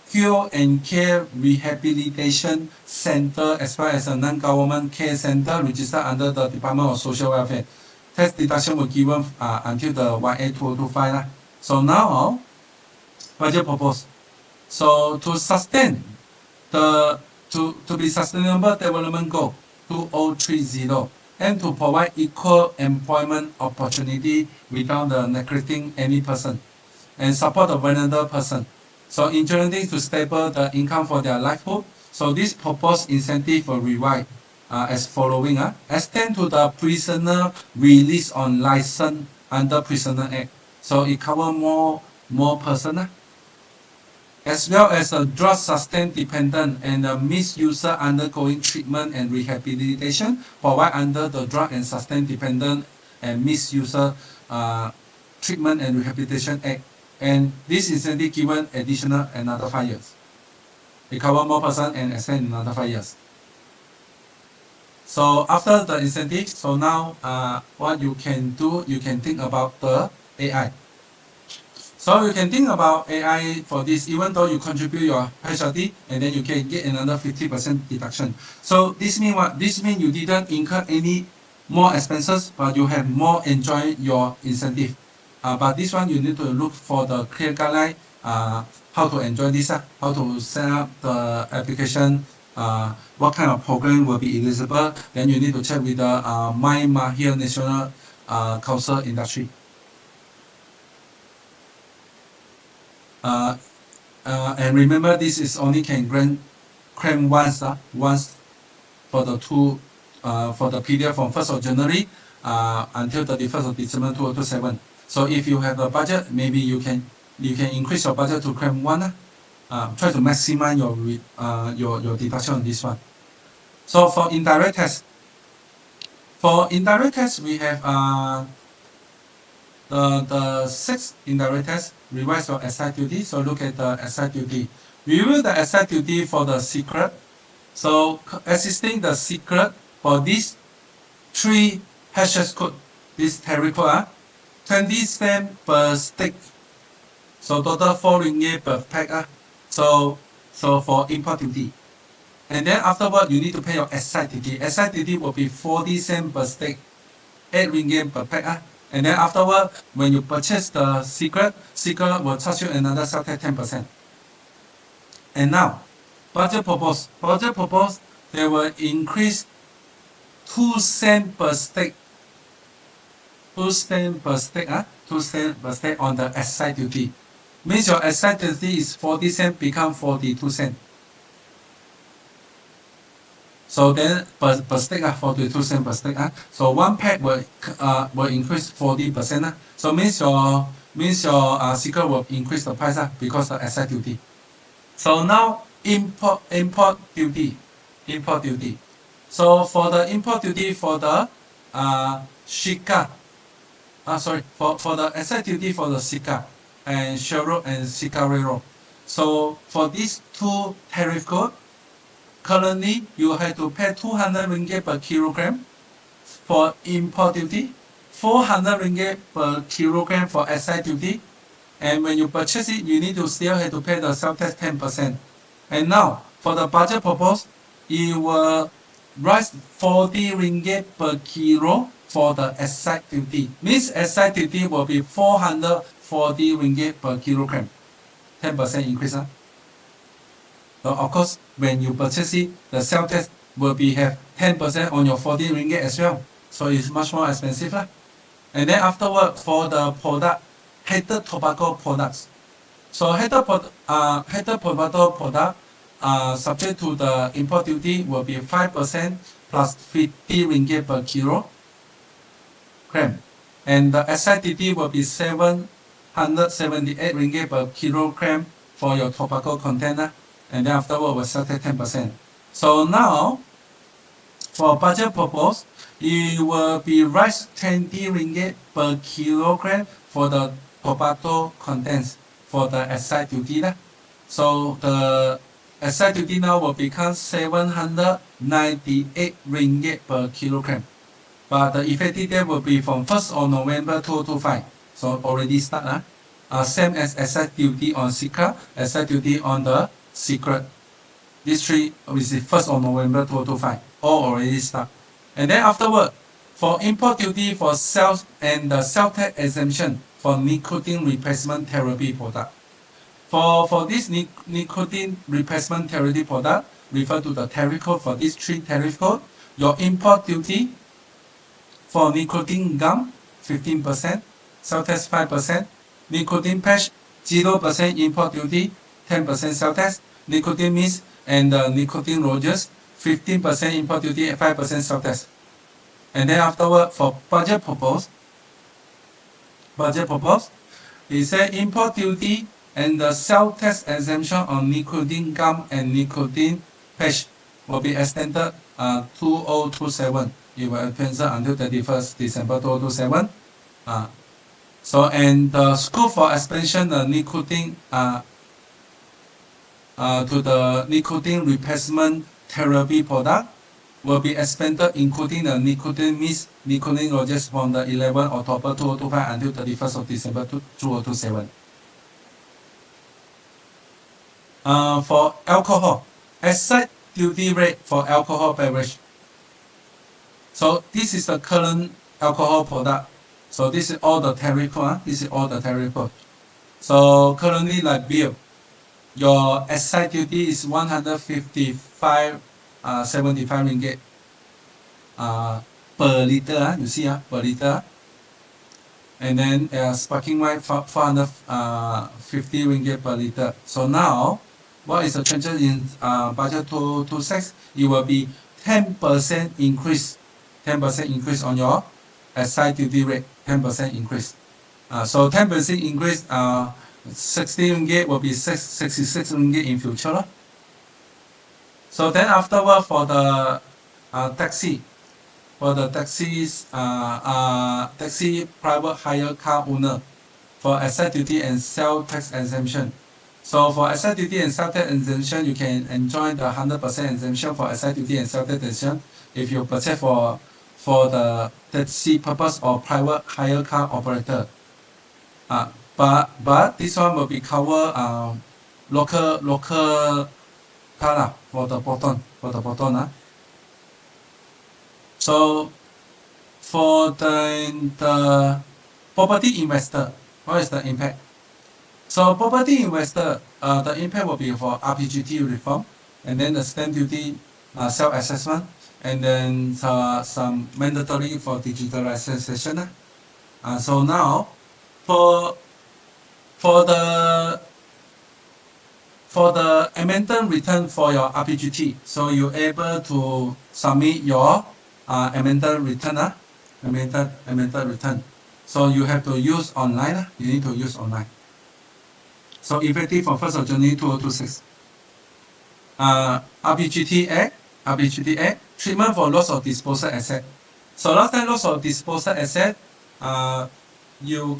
Cure and Care Rehabilitation Center as well as a non-government care center registered under the Department of Social Welfare. Tax deduction was given until the YA 2025. So now, budget proposed. So to sustain to be sustainable development goal 2030 and to provide equal employment opportunity without neglecting any person and support the vulnerable person. So ensuring to stable the income for their livelihood. So this proposed incentive will revise as following. Extend to the prisoner release on license under Prisoner Act. So it covers more person. As well as a drug sustained dependent and a misuser undergoing treatment and rehabilitation provide under the Drug and Sustained Dependent and Misuser Treatment and Rehabilitation Act. And this incentive given additional another 5 years. It cover more person and extend another 5 years. So after the incentive, so now what you can do, you can think about the AI. So you can think about AI for this, even though you contribute your PhD, and then you can get another 50% deduction. So this means what? This means you didn't incur any more expenses, but you have more enjoy your incentive. But this one you need to look for the clear guideline, how to enjoy this, how to set up the application, what kind of program will be eligible. Then you need to check with the MyMahir National Council Industry. And remember, this is only can grant claim once for the for the period from 1st of January until 31st of December 2027. So if you have a budget, maybe you can increase your budget to claim one. Try to maximize your deduction on this one. So for indirect tax, we have the 6 indirect tax. Revise your excise duty. So look at the excise duty. Review the excise duty for the secret. So existing the secret for these 3 hashes code, this tariff code, 20 cents per stick. So total 4 ringgit per pack. So for import duty. And then afterward, you need to pay your excise duty. Excise duty will be 40 cents per stick, 8 ringgit per pack. And then afterward, when you purchase the secret will charge you another sales tax 10%. And now, budget proposed, they will increase 2 cents per stick. 2 cents per stick, 2 cents per stick on the excise duty. Means your excise duty is 40 cents become 42 cents. So then per stick 42 cents per stick. So one pack will increase 40%. So means your secret will increase the price because of excise duty. So now import duty. So for the import duty for the Shika, for the excise duty for the Sika and Sherrock and Sicarero. So for these 2 tariff code, currently you have to pay 200 ringgit per kilogram for import duty, 400 ringgit per kilogram for excise duty, and when you purchase it, you need to still have to pay the sales tax 10%. And now for the budget proposed, it will rise 40 ringgit per kilo for the excise duty. Means excise duty will be 440 ringgit per kilogram, 10% increase. So of course, when you purchase it, the sales tax will have 10% on your 40 ringgit as well. So it's much more expensive. And then afterward, for the product, heated tobacco products. So heated tobacco product subject to the import duty will be 5% plus 50 ringgit per kilogram. And the excise duty will be 778 ringgit per kilogram for your tobacco container. And then afterward we'll sell 10%. So now, for budget purpose, it will be rise 20 ringgit per kilogram for the tobacco contents for the excise duty. So the excise duty now will become 798 ringgit per kilogram. But the effective date will be from 1st of November 2025. So already start. Same as excise duty on Sika, excise duty on the secret. These 3 is the 1st of November 2025. All already start. And then afterward, for import duty for sales and the sales tax exemption for nicotine replacement therapy product. For this nicotine replacement therapy product, refer to the tariff code for these 3 tariff code. Your import duty for nicotine gum 15%, sales tax 5%, nicotine patch 0% import duty, 10% sales tax, nicotine mist and nicotine rollers 15% import duty and 5% sales tax. And then afterward, for budget purpose, it says import duty and the sales tax exemption on nicotine gum and nicotine patch will be extended 2027. It will extend until 31st December 2027. So and the scope for expansion the nicotine to the nicotine replacement therapy product will be expanded, including the nicotine mist, nicotine rollers from the 11th October 2025 until 31st of December 2027. For alcohol, excise duty rate for alcohol beverage. So this is the current alcohol product. So this is all the tariff code. So currently, like beer, your excise duty is 155.75 ringgit per liter. You see, per liter. And then sparkling wine 450 ringgit per liter. So now what is the changes in budget 226? It will be 10% increase, 10% increase on your excise duty rate, 10% increase. So 10% increase, 60 ringgit will be 66 ringgit in future. So then afterward for the taxi, for the taxis, taxi private hire car owner, for excise duty and sales tax exemption. So for excise duty and sales tax exemption, you can enjoy the 100% exemption for excise duty and sales tax exemption if you purchase for the taxi purpose or private hire car operator. But this one will be cover local car for the bottom. So for the property investor, what is the impact? So property investor, the impact will be for RPGT reform, and then the stamp duty self-assessment, and then some mandatory for digitalization. So now for the amendment return for your RPGT, so you're able to submit your amended return. Amended return. So you have to use online. You need to use online. So effective from 1st of January 2026. RPGT Act, treatment for loss of disposal asset. So last time loss of disposal asset, you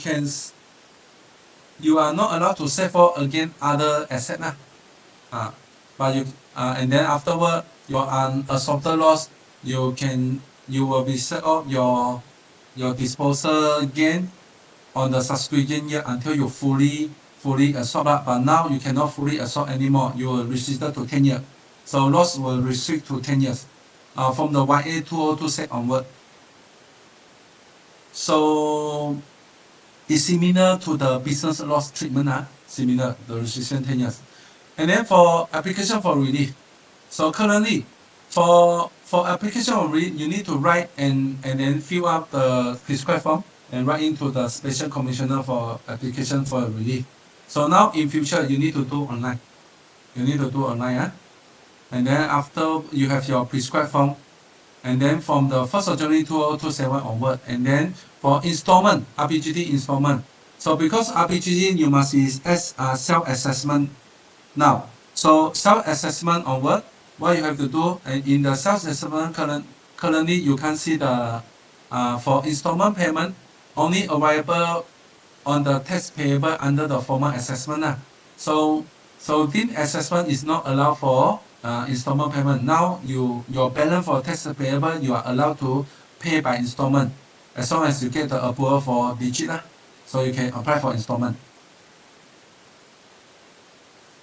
are not allowed to set for again other asset but you and then afterward your unabsorbed loss, you will be set off your disposal gain on the subsequent year until you fully absorb. But now you cannot fully absorb anymore. You will restrict to 10 years. So loss will restrict to 10 years from the YA 2026 onward. So it's similar to the business loss treatment, similar, the restriction 10 years. And then for application for relief. So currently, for application for relief, you need to write and then fill up the prescribed form and write into the special commissioner for application for relief. So now in future, you need to do online. You need to do online. And then after you have your prescribed form, and then from the 1st of January 2027 onward, and then for installment, RPGT installment. So because RPGT, you must be self-assessment now. So self-assessment onward, what you have to do, and in the self-assessment currently you can see the for installment payment only available on the tax payable under the formal assessment. So this assessment is not allowed for installment payment. Now your balance for tax payable, you are allowed to pay by installment as long as you get the approval for digit. So you can apply for installment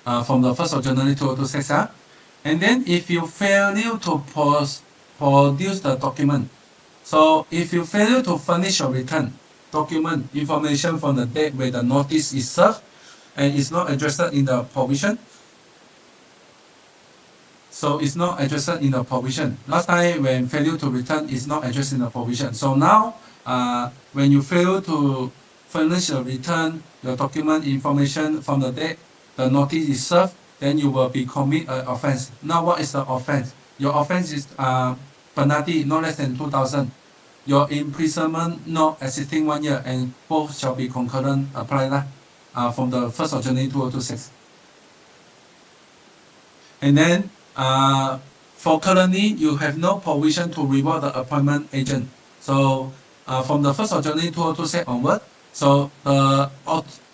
from the 1st of January 2026. And then if you fail to produce the document, so if you fail to furnish your return document information from the date where the notice is served and is not addressed in the provision, so it's not addressed in the provision. Last time when failure to return is not addressed in the provision. So now when you fail to furnish the return, your document information from the date the notice is served, then you will be commit an offense. Now what is the offense? Your offense is penalty not less than 2,000. Your imprisonment not exceeding 1 year, and both shall be concurrent applied from the 1st of January 2026. And then for currently, you have no provision to reward the appointment agent. So from the 1st of January 2026 onward, so the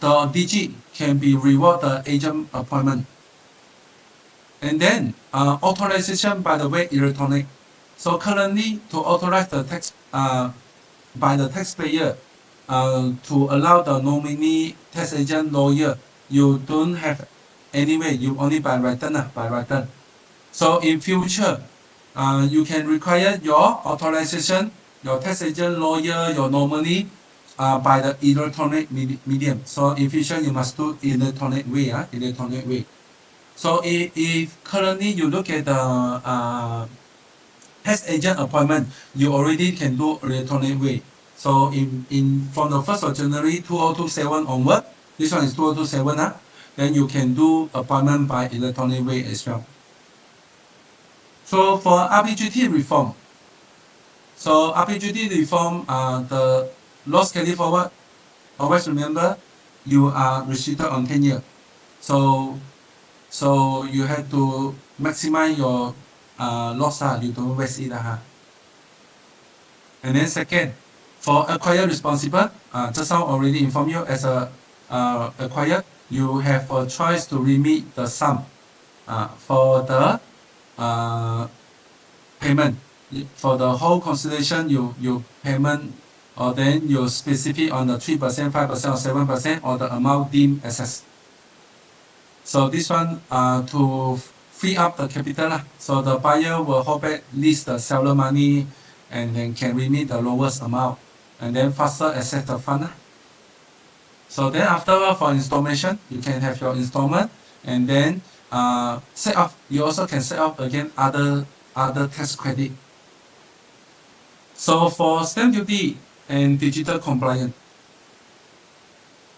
DG can be reward the agent appointment. And then authorization by the way electronic. So currently, to authorize the tax by the taxpayer to allow the nominee tax agent lawyer, you don't have any way. You only by written. So in future, you can require your authorization, your tax agent lawyer, your nominee by the electronic medium. So in future, you must do electronic way. So if currently you look at the tax agent appointment, you already can do electronic way. So in from the 1st of January 2027 onward, this one is 2027. then you can do appointment by electronic way as well. So for RPGT reform, so RPGT reform, the loss carry forward, always remember you are restricted on 10 years. So you have to maximize your loss, you don't waste it. And then second, for acquire responsible, just now already informed you as a acquired, you have a choice to remit the sum for the payment. For the whole consideration, you payment, or then you specific on the 3%, 5%, or 7%, or the amount deemed excess. So this one to free up the capital. So the buyer will hold back least the seller money and then can remit the lowest amount and then faster access the fund. So then after for installation, you can have your installment and then set up. You also can set up again other tax credit. So for stamp duty and digital compliance.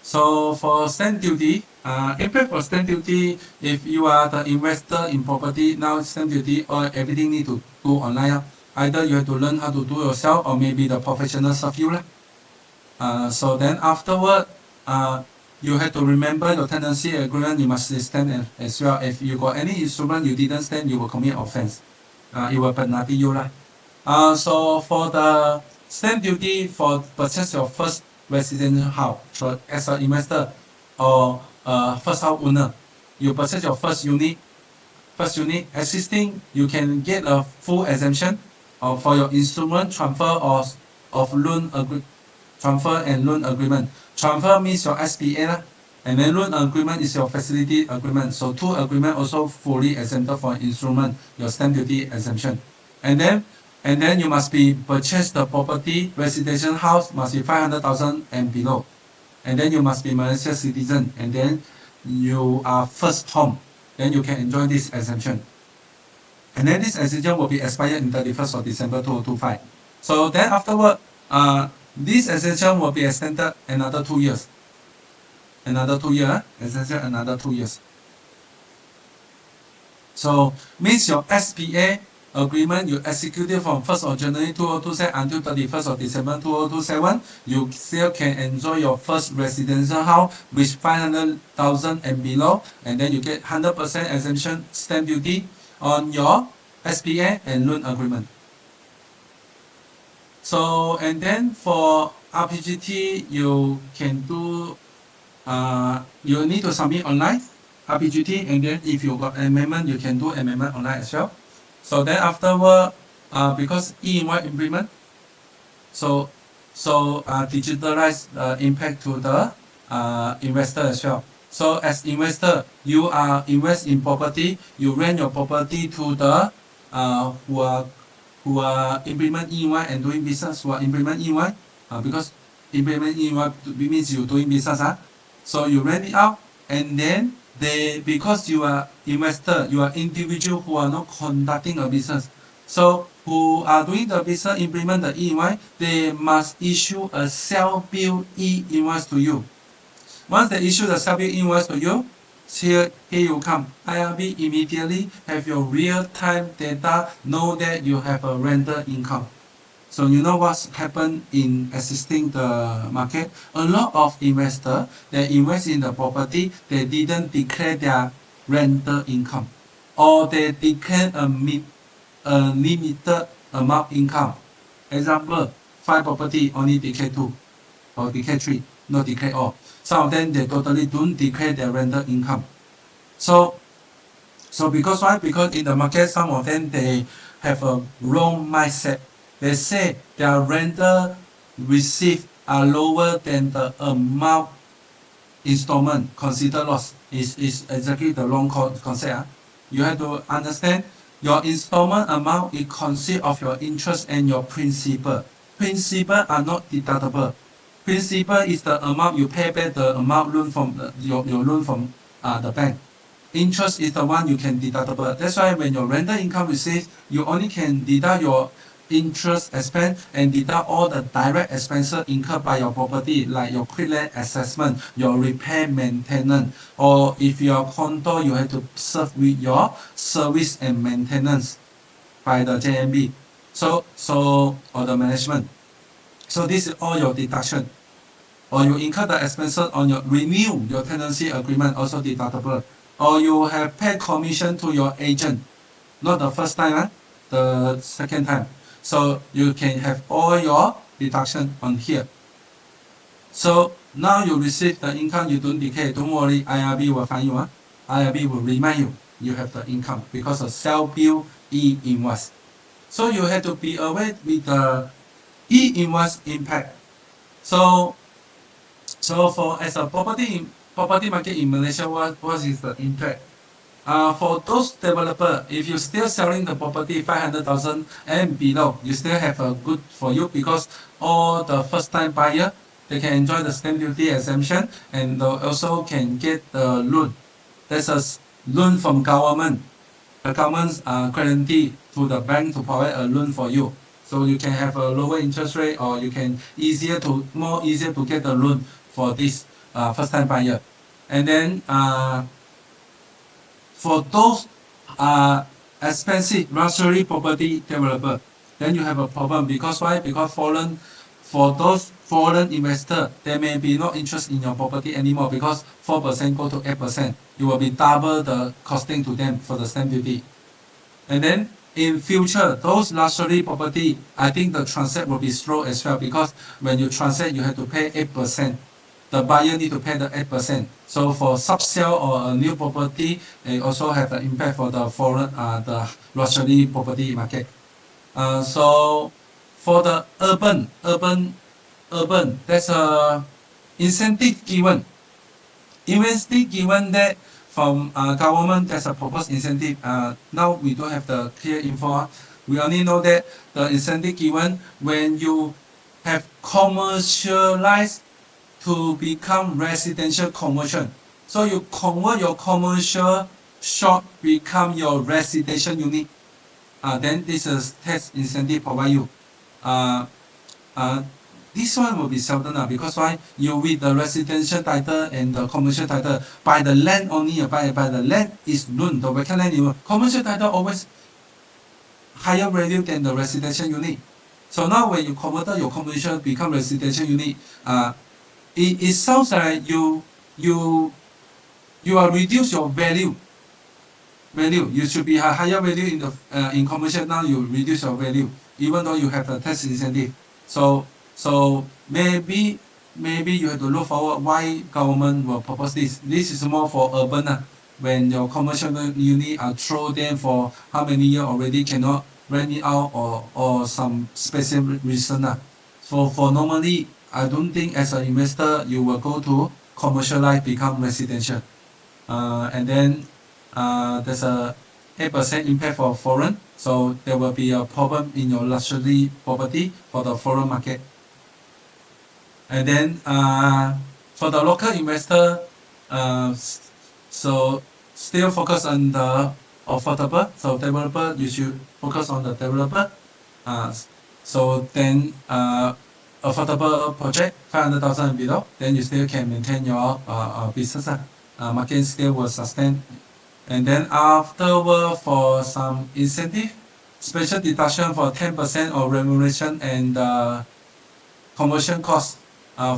So for stamp duty, impact for stamp duty, if you are the investor in property, now stamp duty or everything need to do online. Either you have to learn how to do yourself or maybe the professional serve you. So then afterward, you have to remember your tenancy agreement, you must stamp as well. If you got any instrument you didn't stamp, you will commit offense. It will penalty you. So for the stamp duty for purchase your first residential house, so as an investor or first house owner, you purchase your first unit existing, you can get a full exemption for your instrument transfer or of loan transfer and loan agreement. Transfer means your SPA, and then loan agreement is your facility agreement. So two agreement also fully exempted for instrument, your stamp duty exemption. And then you must be purchase the property, residential house must be 500,000 and below. And then you must be Malaysia citizen, and then you are first home, then you can enjoy this exemption. And then this exemption will be expired in 31st of December 2025. So then afterward, this exemption will be extended another 2 years. Another 2 years, exemption another 2 years. So means your SPA agreement you executed from 1st of January 2027 until 31st of December 2027, you still can enjoy your first residential house with 500,000 and below, and then you get 100% exemption stamp duty on your SPA and loan agreement. So and then for RPGT, you can do you need to submit online RPGT, and then if you got amendment, you can do amendment online as well. So then afterward, because E-invoice implement, so digitalize the impact to the investor as well. So as investor, you are invest in property, you rent your property to the who are implement E-invoice and doing business, who are implement E-invoice, because implement E-invoice means you doing business. So you rent it out, and then because you are investor, you are individual who are not conducting a business. So who are doing the business, implement the E-invoice, they must issue a self-bill E-invoice to you. Once they issue the self-bill E-invoice to you, here you come. IRB immediately have your real-time data, know that you have a rental income. So you know what's happened in assisting the market? A lot of investors that invest in the property, they didn't declare their rental income, or they declare a limited amount income. Example, 5 property only declare 2 or declare 3, not declare all. Some of them they totally don't declare their rental income. So because why? Because in the market, some of them they have a wrong mindset. They say their rental received are lower than the amount installment considered loss. Is exactly the wrong concept. You have to understand your installment amount, it consists of your interest and your principal. Principal are not deductible. Principal is the amount you pay back the amount loan from your loan from the bank. Interest is the one you can deductible. That's why when your rental income received, you only can deduct your interest expense and deduct all the direct expenses incurred by your property, like your land assessment, your repair maintenance, or if you're condo, you have to serve with your service and maintenance by the JMB. Or the management. So this is all your deduction. Or you incur the expenses on your renew your tenancy agreement, also deductible. Or you have paid commission to your agent, not the first time, the second time. So you can have all your deduction on here. So now you receive the income, you don't decay, don't worry, IRB will find you. IRB will remind you have the income because of self-bill e-invoice. So you have to be aware with the e-invoice impact. So for as a property market in Malaysia, what is the impact? For those developer, if you're still selling the property 500,000 and below, you still have a good for you because all the first time buyer, they can enjoy the stamp duty exemption and they also can get the loan. There's a loan from government. The government's guarantee to the bank to provide a loan for you. So you can have a lower interest rate or you can more easier to get the loan for this first time buyer. And then for those expensive luxury property developer, then you have a problem because why? Because for those foreign investor, they may be not interested in your property anymore because 4% go to 8%. You will be double the costing to them for the stamp duty. And then in future, those luxury property, I think the transact will be slow as well because when you transact, you have to pay 8%. The buyer need to pay the 8%. So for sub-sale or a new property, it also have an impact for the foreign, the luxury property market. So for the urban, there's a incentive given. Incentive given that from government, there's a proposed incentive. Now we don't have the clear info. We only know that the incentive given when you have commercialized to become residential conversion. So you convert your commercial shop become your residential unit. Then this is tax incentive provide you. This one will be seldom because why? You with the residential title and the commercial title by the land only, by the land is loan. The vacant land, commercial title always higher value than the residential unit. So now when you convert your commercial become residential unit, it sounds like you are reduce your value. You should be a higher value in the in commercial. Now you reduce your value, even though you have a tax incentive. So maybe you have to look forward why government will propose this. This is more for urban. When your commercial unit are throw them for how many years already cannot rent it out or some specific reason. For normally, I don't think as an investor you will go to commercialize become residential. And then there's a 8% impact for foreign, so there will be a problem in your luxury property for the foreign market. And then for the local investor, so still focus on the affordable. So developer, you should focus on the developer. So then affordable project 500,000 and below, then you still can maintain your business. Market still will sustain. And then afterward, for some incentive, special deduction for 10% of remuneration and conversion cost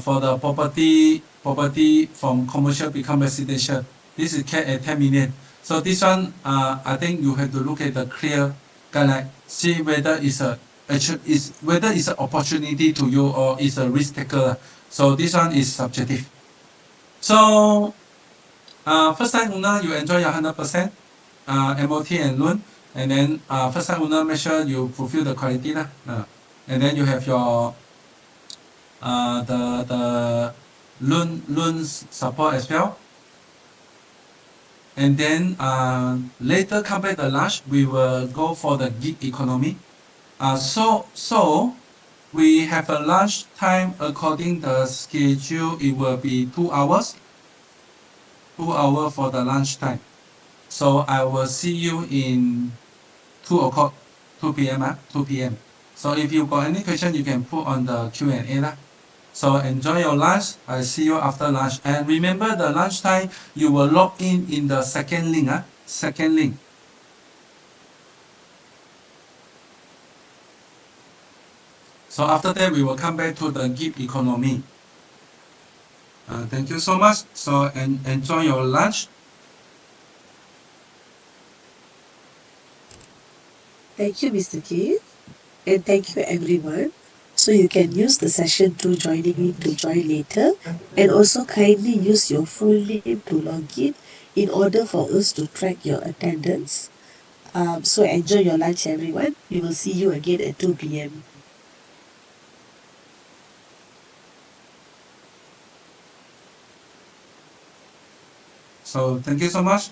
for the property from commercial become residential. This is capped at 10 million. So this one, I think you have to look at the clear guideline, see whether it's an opportunity to you or it's a risk taker. So this one is subjective. So first time owner, you enjoy your 100% MOT and loan, and then first time owner, make sure you fulfill the quality and then you have your the loan support as well. And then later come back the lunch, we will go for the gig economy. So we have a lunch time according the schedule. It will be 2 hours. 2 hours for the lunch time. So I will see you in 2 o'clock, 2 p.m. 2 p.m. So if you got any question, you can put on the Q&A lah. So enjoy your lunch. I see you after lunch. And remember the lunchtime, you will log in the second link. Second link. So after that, we will come back to the gig economy. Thank you so much. So enjoy your lunch. Thank you, Mr. Keith, and thank you, everyone. So you can use the session to joining in to join later, and also kindly use your full name to log in order for us to track your attendance. So enjoy your lunch, everyone. We will see you again at 2 p.m. So thank you so much.